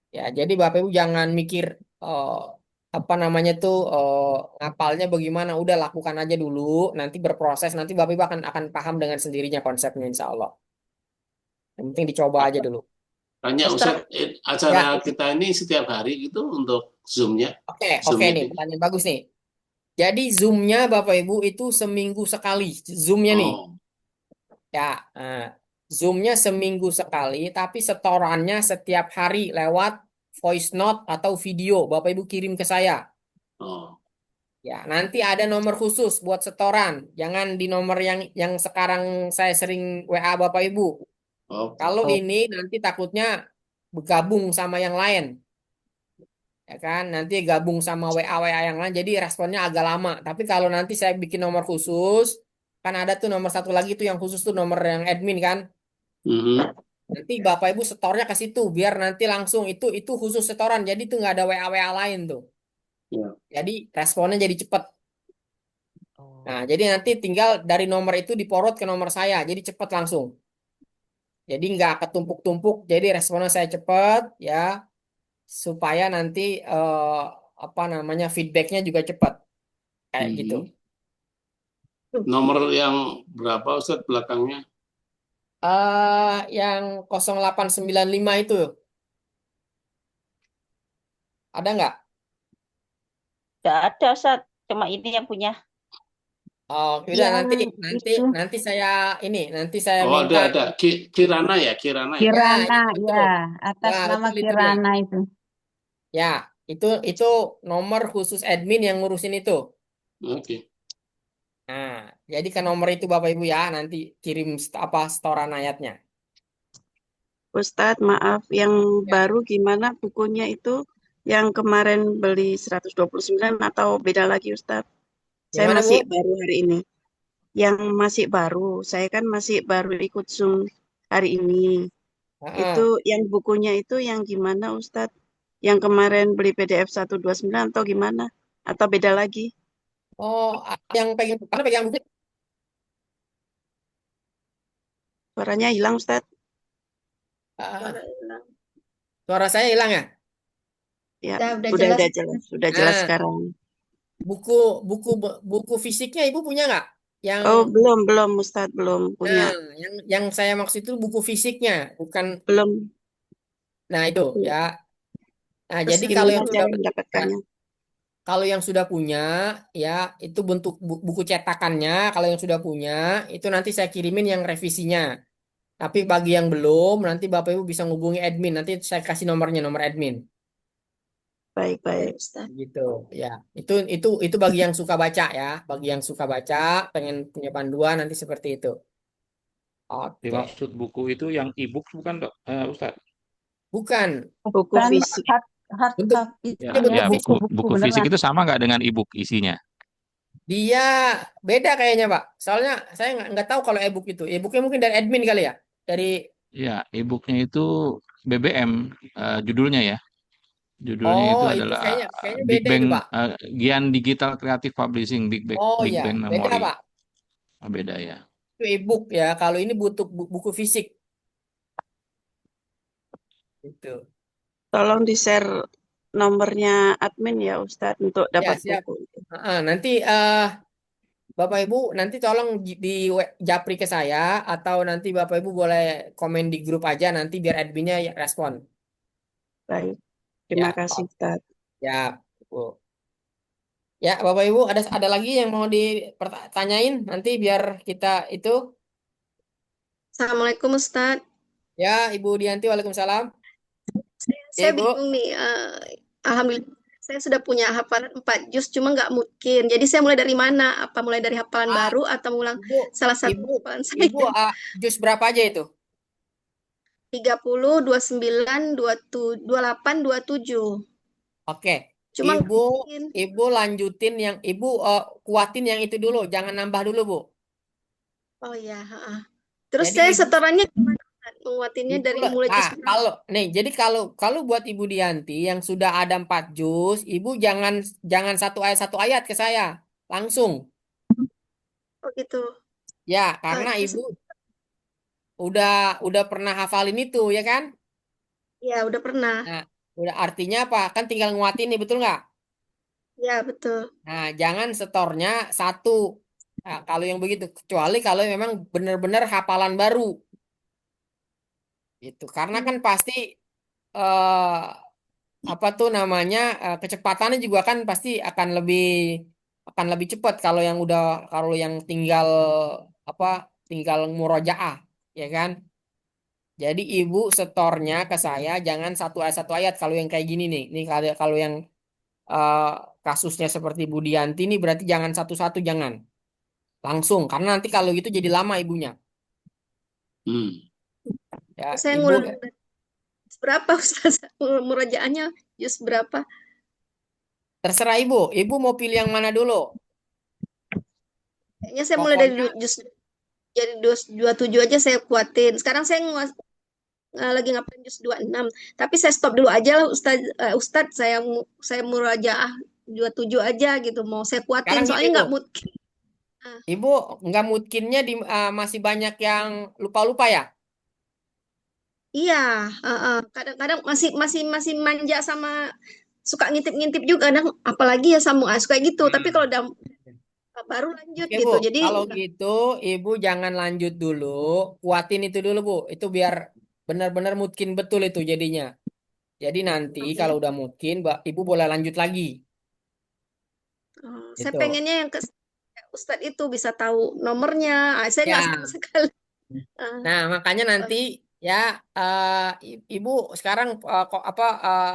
Ya, jadi Bapak Ibu jangan mikir eh, apa namanya tuh ngapalnya bagaimana. Udah lakukan aja dulu. Nanti berproses. Nanti Bapak Ibu akan paham dengan sendirinya konsepnya Insya Allah. Yang penting dicoba aja dulu. Tanya Ustaz, Ustadz, acara ya, kita ini setiap hari gitu untuk Zoom-nya, Zoom oke nih, meeting. pertanyaan bagus nih. Jadi Zoom-nya Bapak Ibu itu seminggu sekali. Zoom-nya nih. Oh, Ya, Zoom-nya seminggu sekali, tapi setorannya setiap hari lewat voice note atau video. Bapak Ibu kirim ke saya. oh, Ya, nanti ada nomor khusus buat setoran. Jangan di nomor yang sekarang saya sering WA Bapak Ibu. oke. Kalau Oh, ini nanti takutnya bergabung sama yang lain. Ya kan, nanti gabung sama WA yang lain, jadi responnya agak lama. Tapi kalau nanti saya bikin nomor khusus, kan ada tuh nomor satu lagi tuh yang khusus tuh nomor yang admin kan. Mhm. Nanti Bapak Ibu setornya ke situ biar nanti langsung itu khusus setoran. Jadi itu nggak ada WA lain tuh. Ya. Jadi responnya jadi cepet. oh. Nah, jadi nanti tinggal dari nomor itu diporot ke nomor saya. Jadi cepet langsung. Jadi nggak ketumpuk-tumpuk. Jadi responnya saya cepet ya supaya nanti apa namanya feedbacknya juga cepet kayak gitu. Mhm. Nomor yang berapa Ustadz belakangnya? Yang 0895 itu ada nggak? Nggak ada, Ustaz. Cuma ini yang punya. Oh, udah Yang nanti itu nanti saya Oh, minta. ada. Kirana ya, Kirana ya. Ya, Kirana, betul. ya, atas Ya, nama betul itu dia. Kirana itu. Ya, itu nomor khusus admin yang ngurusin itu. Oke. Nah, jadi ke nomor itu Bapak Ibu ya, nanti kirim setoran ayatnya. Ustadz, maaf, yang Ya, baru gimana bukunya itu? Yang kemarin beli 129 atau beda lagi Ustadz? Saya gimana masih Bu? baru hari ini. Yang masih baru, saya kan masih baru ikut Zoom hari ini. Itu Heeh. yang bukunya itu yang gimana Ustadz? Yang kemarin beli PDF 129 atau gimana? Atau beda lagi? Oh, yang pegang buku. Suaranya hilang Ustadz? Ah, suara saya hilang ya? Ya, Udah udah jelas. udah jelas, sudah jelas Nah, sekarang. buku buku buku fisiknya Ibu punya nggak? Yang Oh, belum Ustadz, belum punya. Nah, yang saya maksud itu buku fisiknya, bukan. Belum. Nah, itu ya. Nah, Terus jadi kalau gimana yang sudah cara ya, mendapatkannya? kalau yang sudah punya ya itu bentuk buku cetakannya. Kalau yang sudah punya itu nanti saya kirimin yang revisinya. Tapi bagi yang belum, nanti Bapak Ibu bisa ngubungi admin. Nanti saya kasih nomornya, nomor admin. Baik. Ustaz. Gitu ya. Itu bagi yang suka baca ya. Bagi yang suka baca, pengen punya panduan nanti seperti itu. Oke. Dimaksud buku itu yang e-book bukan, Dok? Ustaz? Bukan. Buku Kan fisik. hard Bentuk copy Ya, ini bentuk ya fisik. buku fisik beneran. itu sama nggak dengan e-book isinya? Dia beda kayaknya, Pak. Soalnya saya nggak tahu kalau e-book itu. E-booknya mungkin dari admin kali ya. Dari Ya, e-booknya itu BBM judulnya ya. Judulnya itu itu adalah kayaknya Big beda Bang itu, Pak. Gian Digital Creative Publishing Oh Big iya, Bang beda, Memory. Pak. Beda ya. Itu e-book ya. Kalau ini butuh buku fisik. Itu. Tolong di-share nomornya admin ya Ustadz untuk Ya, dapat siap. buku. Nanti Bapak Ibu nanti tolong di japri ke saya atau nanti Bapak Ibu boleh komen di grup aja nanti biar adminnya respon. Baik. Terima Ya, kasih Ustadz. ya, Bu. Ya, Bapak Ibu ada lagi yang mau ditanyain nanti biar kita itu. Assalamualaikum Ustaz. Ya, Ibu Dianti, Waalaikumsalam. Saya Ibu, bingung nih. Alhamdulillah saya sudah punya hafalan 4 juz, cuma nggak mungkin. Jadi saya mulai dari mana? Apa mulai dari hafalan ah, baru atau ngulang Ibu, salah satu Ibu, hafalan saya? Ibu, jus berapa aja itu? 30, 29, 28, 27. Oke, Cuma nggak ibu mungkin. ibu lanjutin yang ibu kuatin yang itu dulu, jangan nambah dulu Bu. Oh ya, heeh. Terus Jadi saya ibu setorannya gimana, Ustaz? Menguatinnya ibu dari mulai jus berapa? kalau nih, jadi kalau kalau buat Ibu Dianti yang sudah ada 4 juz, ibu jangan jangan satu ayat ke saya langsung. Oh gitu. Ya, Ah, karena jus, ibu udah pernah hafalin itu ya kan? ya udah pernah. Nah, udah artinya apa? Kan tinggal nguatin nih, betul nggak? Ya betul. Nah, jangan setornya satu. Nah, kalau yang begitu, kecuali kalau memang benar-benar hafalan baru, itu. Karena Hmm. kan pasti eh, apa tuh namanya kecepatannya juga kan pasti akan lebih cepat kalau yang tinggal apa tinggal murojaah, ya kan? Jadi ibu setornya ke saya jangan satu ayat kalau yang kayak gini nih. Ini kalau kalau yang eh, kasusnya seperti Budianti ini berarti jangan satu-satu, jangan. Langsung karena nanti kalau gitu jadi lama ibunya. Hmm. Ya, Saya ibu ngulang berapa Ustaz? Murajaahnya jus berapa? terserah ibu. Ibu mau pilih yang mana dulu? Kayaknya saya mulai dari Pokoknya jus jadi 27 aja saya kuatin. Sekarang saya lagi ngapain jus 26. Tapi saya stop dulu aja lah Ustaz, saya murajaah 27 aja gitu. Mau saya kuatin sekarang gini soalnya bu, nggak mood. Ah, ibu nggak mungkinnya masih banyak yang lupa-lupa ya? iya, kadang-kadang masih masih masih manja sama suka ngintip-ngintip juga kadang apalagi ya sama kayak gitu. Tapi kalau udah baru lanjut Oke Bu, gitu. Jadi kalau gitu Ibu jangan lanjut dulu, kuatin itu dulu Bu. Itu biar benar-benar mungkin betul itu jadinya. Jadi nanti kalau oke. udah mungkin, Ibu boleh lanjut lagi. Saya Gitu. pengennya yang ke Ustadz itu bisa tahu nomornya. Saya nggak sama Ya, sekali. Ah, nah makanya nanti ya Ibu sekarang kok apa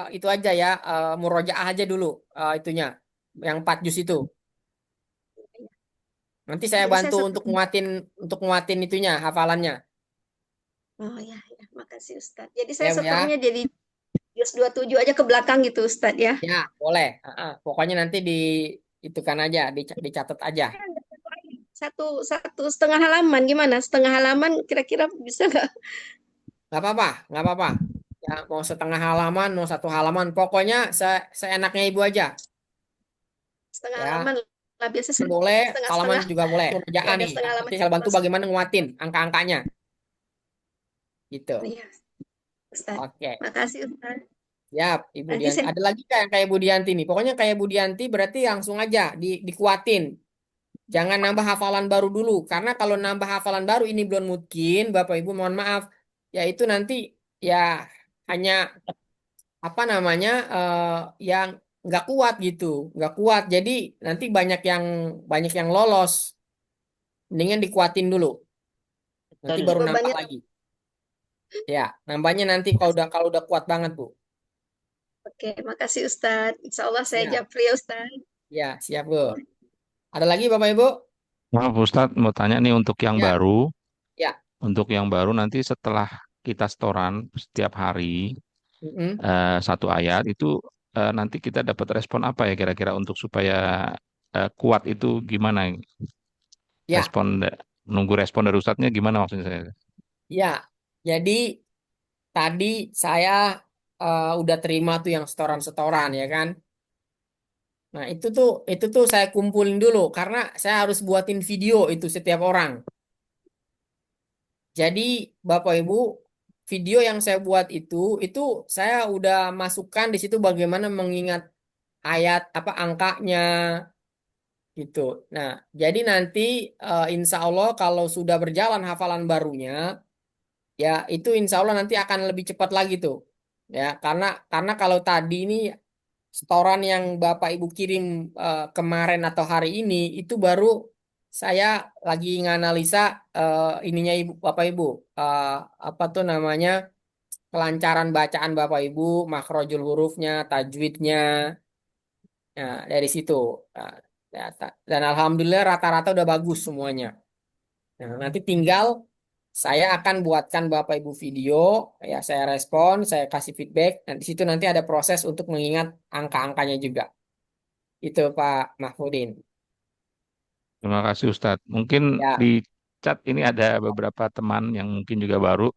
itu aja ya murojaah aja dulu itunya, yang 4 juz itu. Nanti saya jadi saya bantu setor. untuk nguatin itunya hafalannya. Oh ya, ya, makasih Ustadz. Jadi saya Ya Bu ya. setornya jadi juz 27 aja ke belakang gitu Ustadz ya. Ya, boleh. Pokoknya nanti itukan aja, dicatat aja. Satu satu setengah halaman gimana? Setengah halaman kira-kira bisa nggak? Nggak apa-apa, nggak apa-apa. Ya, mau setengah halaman, mau 1 halaman, pokoknya seenaknya ibu aja. Setengah Ya, halaman lah biasa boleh, halaman setengah-setengah. juga boleh. Ya Kerjaan udah nih. setengah halaman Nanti saya bantu langsung. bagaimana nguatin angka-angkanya. Gitu. Iya, Ustadz. Oke. Makasih Ustadz. Ya, Ibu Nanti Dianti. saya Ada lagi nggak yang kayak Bu Dianti nih? Pokoknya kayak Bu Dianti berarti langsung aja dikuatin. Jangan nambah hafalan baru dulu. Karena kalau nambah hafalan baru ini belum mungkin, Bapak Ibu mohon maaf. Ya itu nanti ya hanya apa namanya yang nggak kuat gitu, nggak kuat. Jadi nanti banyak yang lolos. Mendingan dikuatin dulu. Nanti Betul. baru nambah bebannya. lagi. Ya, nambahnya nanti kalau udah kuat banget Bu. Oke, makasih Ustadz. Insya Allah saya Ya, japri ya Ustadz. ya siap Bu. Ada lagi Bapak Ibu? Maaf Ustadz, mau tanya nih Ya, ya. untuk yang baru nanti setelah kita setoran setiap hari Mm-mm. 1 ayat itu nanti kita dapat respon apa ya kira-kira untuk supaya kuat itu gimana? Ya, Respon nunggu respon dari Ustadznya gimana maksudnya saya? ya. Jadi tadi saya udah terima tuh yang setoran-setoran ya kan. Nah, itu tuh saya kumpulin dulu karena saya harus buatin video itu setiap orang. Jadi Bapak Ibu, video yang saya buat itu saya udah masukkan di situ bagaimana mengingat ayat apa angkanya gitu. Nah, jadi nanti insya Allah kalau sudah berjalan hafalan barunya, ya itu insya Allah nanti akan lebih cepat lagi tuh. Ya, karena kalau tadi ini setoran yang Bapak Ibu kirim kemarin atau hari ini itu baru saya lagi nganalisa ininya Ibu Bapak Ibu eh, apa tuh namanya kelancaran bacaan Bapak Ibu, makhrajul hurufnya, tajwidnya. Nah, dari situ. Nah, dan alhamdulillah rata-rata udah bagus semuanya. Nah, nanti tinggal Saya akan buatkan Bapak Ibu video, ya saya respon, saya kasih feedback, dan di situ nanti ada proses untuk mengingat angka-angkanya juga. Itu Pak Mahfudin. Terima kasih Ustadz. Mungkin Ya, di chat ini ada beberapa teman yang mungkin juga baru,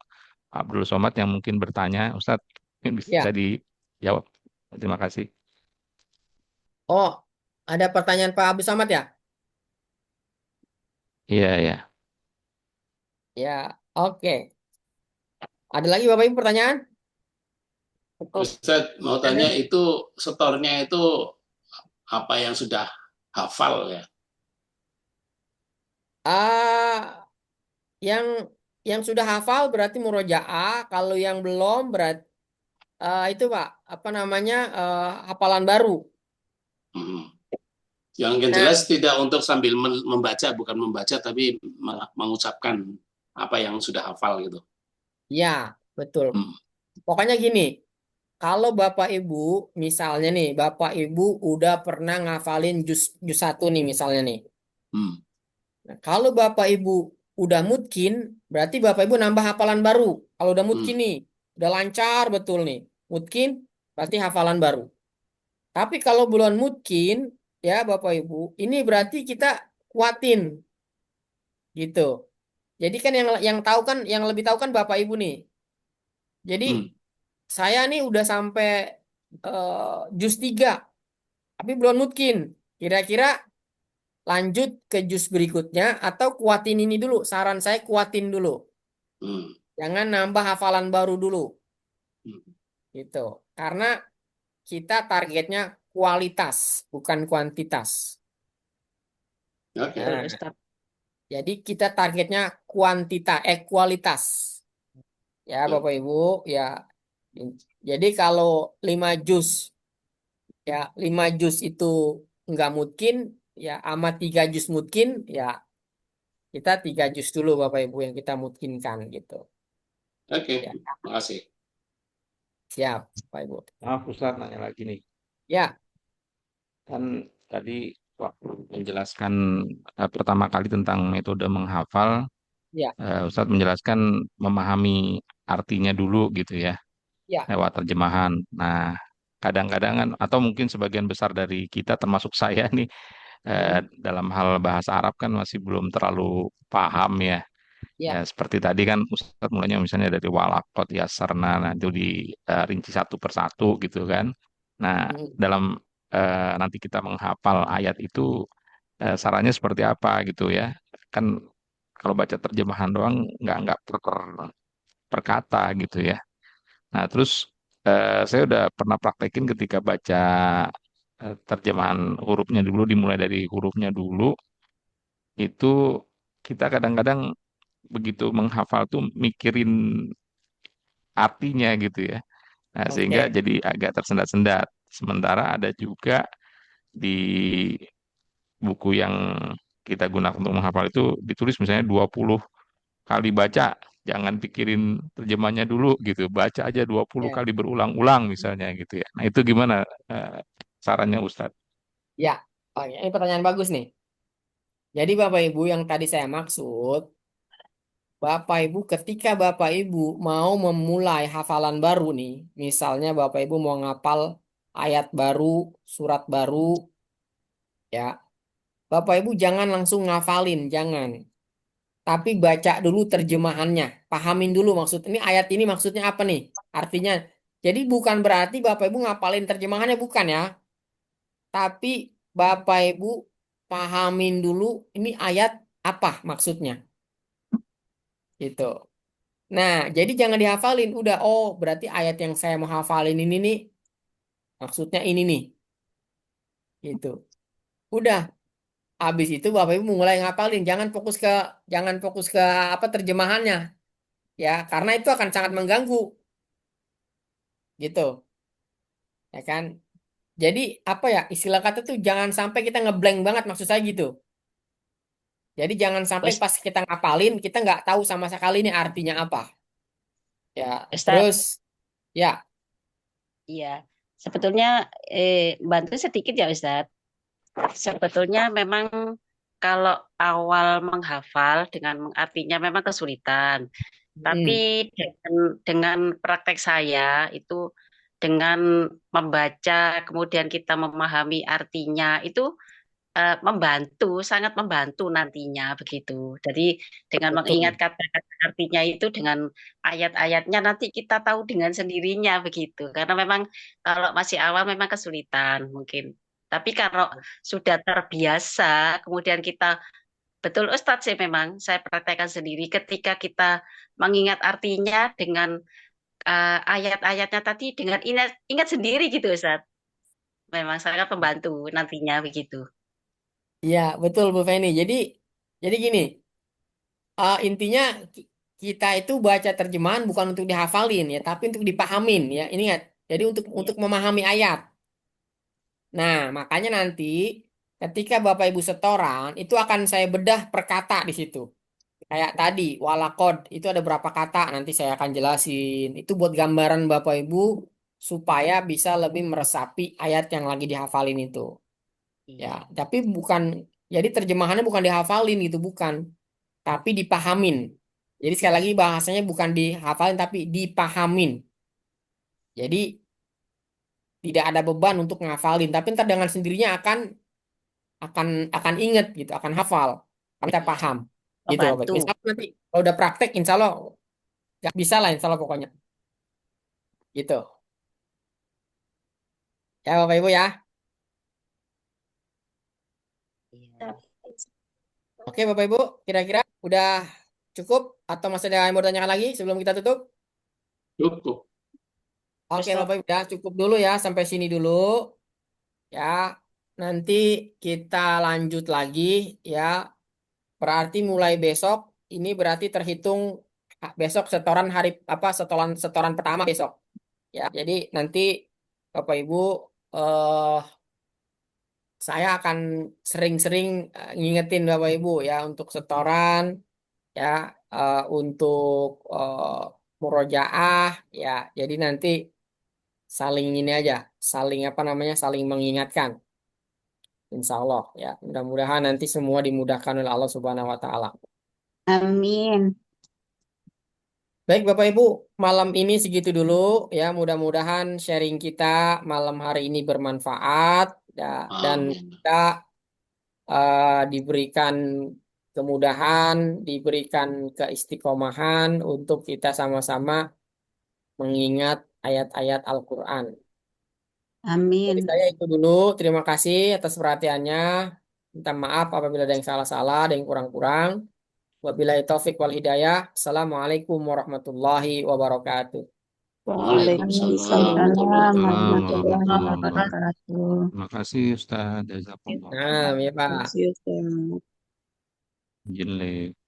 Abdul Somad yang mungkin bertanya. Ustadz, mungkin bisa ya. dijawab. Terima kasih. Oh, ada pertanyaan Pak Abdul Samad ya? Iya, iya. Ya, oke. Ada lagi Bapak Ibu pertanyaan? Cukup. Ustadz mau tanya itu setornya itu apa yang sudah hafal ya? Ah, yang sudah hafal berarti murojaah, kalau yang belum berarti itu Pak, apa namanya? Hafalan baru. Hmm. Yang Nah, jelas tidak untuk sambil membaca, bukan membaca tapi mengucapkan apa yang sudah hafal gitu. ya, betul. Hmm. Pokoknya gini, kalau Bapak Ibu, misalnya nih, Bapak Ibu udah pernah ngafalin juz 1 nih misalnya nih. Hmm. Nah, kalau Bapak Ibu udah mutkin, berarti Bapak Ibu nambah hafalan baru. Kalau udah mutkin nih, udah lancar betul nih. Mutkin berarti hafalan baru. Tapi kalau belum mutkin, ya Bapak Ibu, ini berarti kita kuatin gitu. Jadi kan yang tahu kan, yang lebih tahu kan Bapak Ibu nih. Jadi Hmm. saya nih udah sampai juz 3, tapi belum mutkin. Kira-kira lanjut ke juz berikutnya atau kuatin ini dulu. Saran saya kuatin dulu. Hmm. Jangan nambah hafalan baru dulu. Hmm. Gitu. Karena kita targetnya kualitas, bukan kuantitas. Oke. Betul, Nah, Ustadz. jadi kita targetnya kualitas. Ya, Betul. Bapak Ibu, ya. Jadi kalau 5 juz, ya 5 juz itu nggak mungkin, ya amat 3 juz mungkin, ya kita 3 juz dulu Bapak Ibu yang kita mungkinkan gitu. Oke, Ya, makasih. siap, Bapak Ibu. Maaf Ustadz, nanya lagi nih. Ya, Kan tadi waktu menjelaskan pertama kali tentang metode menghafal, ya, Ustadz menjelaskan memahami artinya dulu gitu ya, ya. lewat terjemahan. Nah, kadang-kadang kan, atau mungkin sebagian besar dari kita termasuk saya nih, dalam hal bahasa Arab kan masih belum terlalu paham ya. Ya, Ya. seperti tadi kan Ustadz mulanya misalnya dari walakot yasarna, nah itu dirinci satu persatu gitu kan. Nah, Hmm. dalam nanti kita menghafal ayat itu, sarannya seperti apa gitu ya? Kan kalau baca terjemahan doang nggak per kata gitu ya. Nah, terus saya udah pernah praktekin ketika baca terjemahan hurufnya dulu, dimulai dari hurufnya dulu, itu kita kadang-kadang begitu menghafal tuh mikirin artinya gitu ya. Nah, sehingga Oke. jadi agak tersendat-sendat. Sementara ada juga di buku yang kita gunakan untuk menghafal itu ditulis misalnya 20 kali baca, jangan pikirin terjemahnya dulu gitu. Baca aja 20 Ya. kali berulang-ulang misalnya gitu ya. Nah, itu gimana sarannya Ustadz? Ya. Oh, ini pertanyaan bagus nih. Jadi Bapak Ibu yang tadi saya maksud, Bapak Ibu ketika Bapak Ibu mau memulai hafalan baru nih, misalnya Bapak Ibu mau ngapal ayat baru, surat baru, ya. Bapak Ibu jangan langsung ngafalin, jangan. Tapi baca dulu terjemahannya, pahamin dulu maksud ini ayat ini maksudnya apa nih? Artinya. Jadi bukan berarti Bapak Ibu ngapalin terjemahannya, bukan ya. Tapi Bapak Ibu pahamin dulu ini ayat apa maksudnya. Gitu. Nah, jadi jangan dihafalin. Udah, oh berarti ayat yang saya mau hafalin ini nih, maksudnya ini nih. Gitu. Udah, habis itu Bapak Ibu mulai ngapalin. Jangan fokus ke apa terjemahannya, ya, karena itu akan sangat mengganggu. Gitu, ya kan? Jadi apa ya istilah kata tuh jangan sampai kita ngeblank banget maksud saya gitu. Jadi jangan sampai Us- pas kita ngapalin kita nggak tahu sama sekali ini artinya apa. Ya, Ustadz, terus ya, iya. Sebetulnya bantu sedikit ya Ustadz. Sebetulnya memang kalau awal menghafal dengan artinya memang kesulitan. Tapi dengan praktek saya itu dengan membaca kemudian kita memahami artinya itu membantu, sangat membantu nantinya begitu. Jadi dengan mengingat Betul. kata-kata artinya itu dengan ayat-ayatnya nanti kita tahu dengan sendirinya begitu. Karena memang kalau masih awal memang kesulitan mungkin. Tapi kalau sudah terbiasa, kemudian kita betul Ustadz sih memang saya praktekkan sendiri ketika kita mengingat artinya dengan ayat-ayatnya tadi dengan ingat sendiri gitu Ustadz. Memang sangat membantu nantinya begitu. Iya, betul Bu Feni. Jadi gini, intinya kita itu baca terjemahan bukan untuk dihafalin ya, tapi untuk dipahamin ya. Ini ya. Jadi untuk memahami ayat. Nah, makanya nanti ketika Bapak Ibu setoran itu akan saya bedah per kata di situ. Kayak tadi, walakod itu ada berapa kata nanti saya akan jelasin. Itu buat gambaran Bapak Ibu supaya bisa lebih meresapi ayat yang lagi dihafalin itu. Ya, Iya. tapi bukan jadi terjemahannya bukan dihafalin gitu, bukan, tapi dipahamin. Jadi sekali lagi bahasanya bukan dihafalin tapi dipahamin. Jadi tidak ada beban untuk ngafalin, tapi ntar dengan sendirinya akan inget gitu, akan hafal. Karena kita Iya. paham. Gitu Bapak. Membantu. Insya Allah nanti kalau udah praktek, insya Allah nggak bisa lah, insya Allah pokoknya. Gitu. Ya Bapak Ibu ya. Iya. Oke Bapak Ibu, kira-kira udah cukup atau masih ada yang mau tanyakan lagi sebelum kita tutup? Cukup. Oke Ustadz. Bapak Ibu, udah cukup dulu ya, sampai sini dulu ya. Nanti kita lanjut lagi ya. Berarti mulai besok ini berarti terhitung besok setoran hari apa setoran setoran pertama besok. Ya, jadi nanti Bapak Ibu eh saya akan sering-sering ngingetin Bapak Ibu ya untuk setoran ya, untuk murojaah ya. Jadi nanti saling ini aja, saling apa namanya, saling mengingatkan. Insya Allah ya. Mudah-mudahan nanti semua dimudahkan oleh Allah Subhanahu Wa Taala. Amin. Baik Bapak Ibu, malam ini segitu dulu ya. Mudah-mudahan sharing kita malam hari ini bermanfaat ya, dan Amin. kita diberikan kemudahan, diberikan keistiqomahan untuk kita sama-sama mengingat ayat-ayat Al-Quran. Amin. Jadi saya itu dulu, terima kasih atas perhatiannya. Minta maaf apabila ada yang salah-salah, ada yang kurang-kurang. Wabillahi taufik wal hidayah. Assalamualaikum warahmatullahi wabarakatuh. Waalaikumsalam Waalaikumsalam warahmatullahi Waalaikumsalam warahmatullahi wabarakatuh. warahmatullahi wabarakatuh. wabarakatuh. Terima kasih Ustaz. Jazakumullah. Nah, ya Pak. Terima kasih, Ustaz. Jile.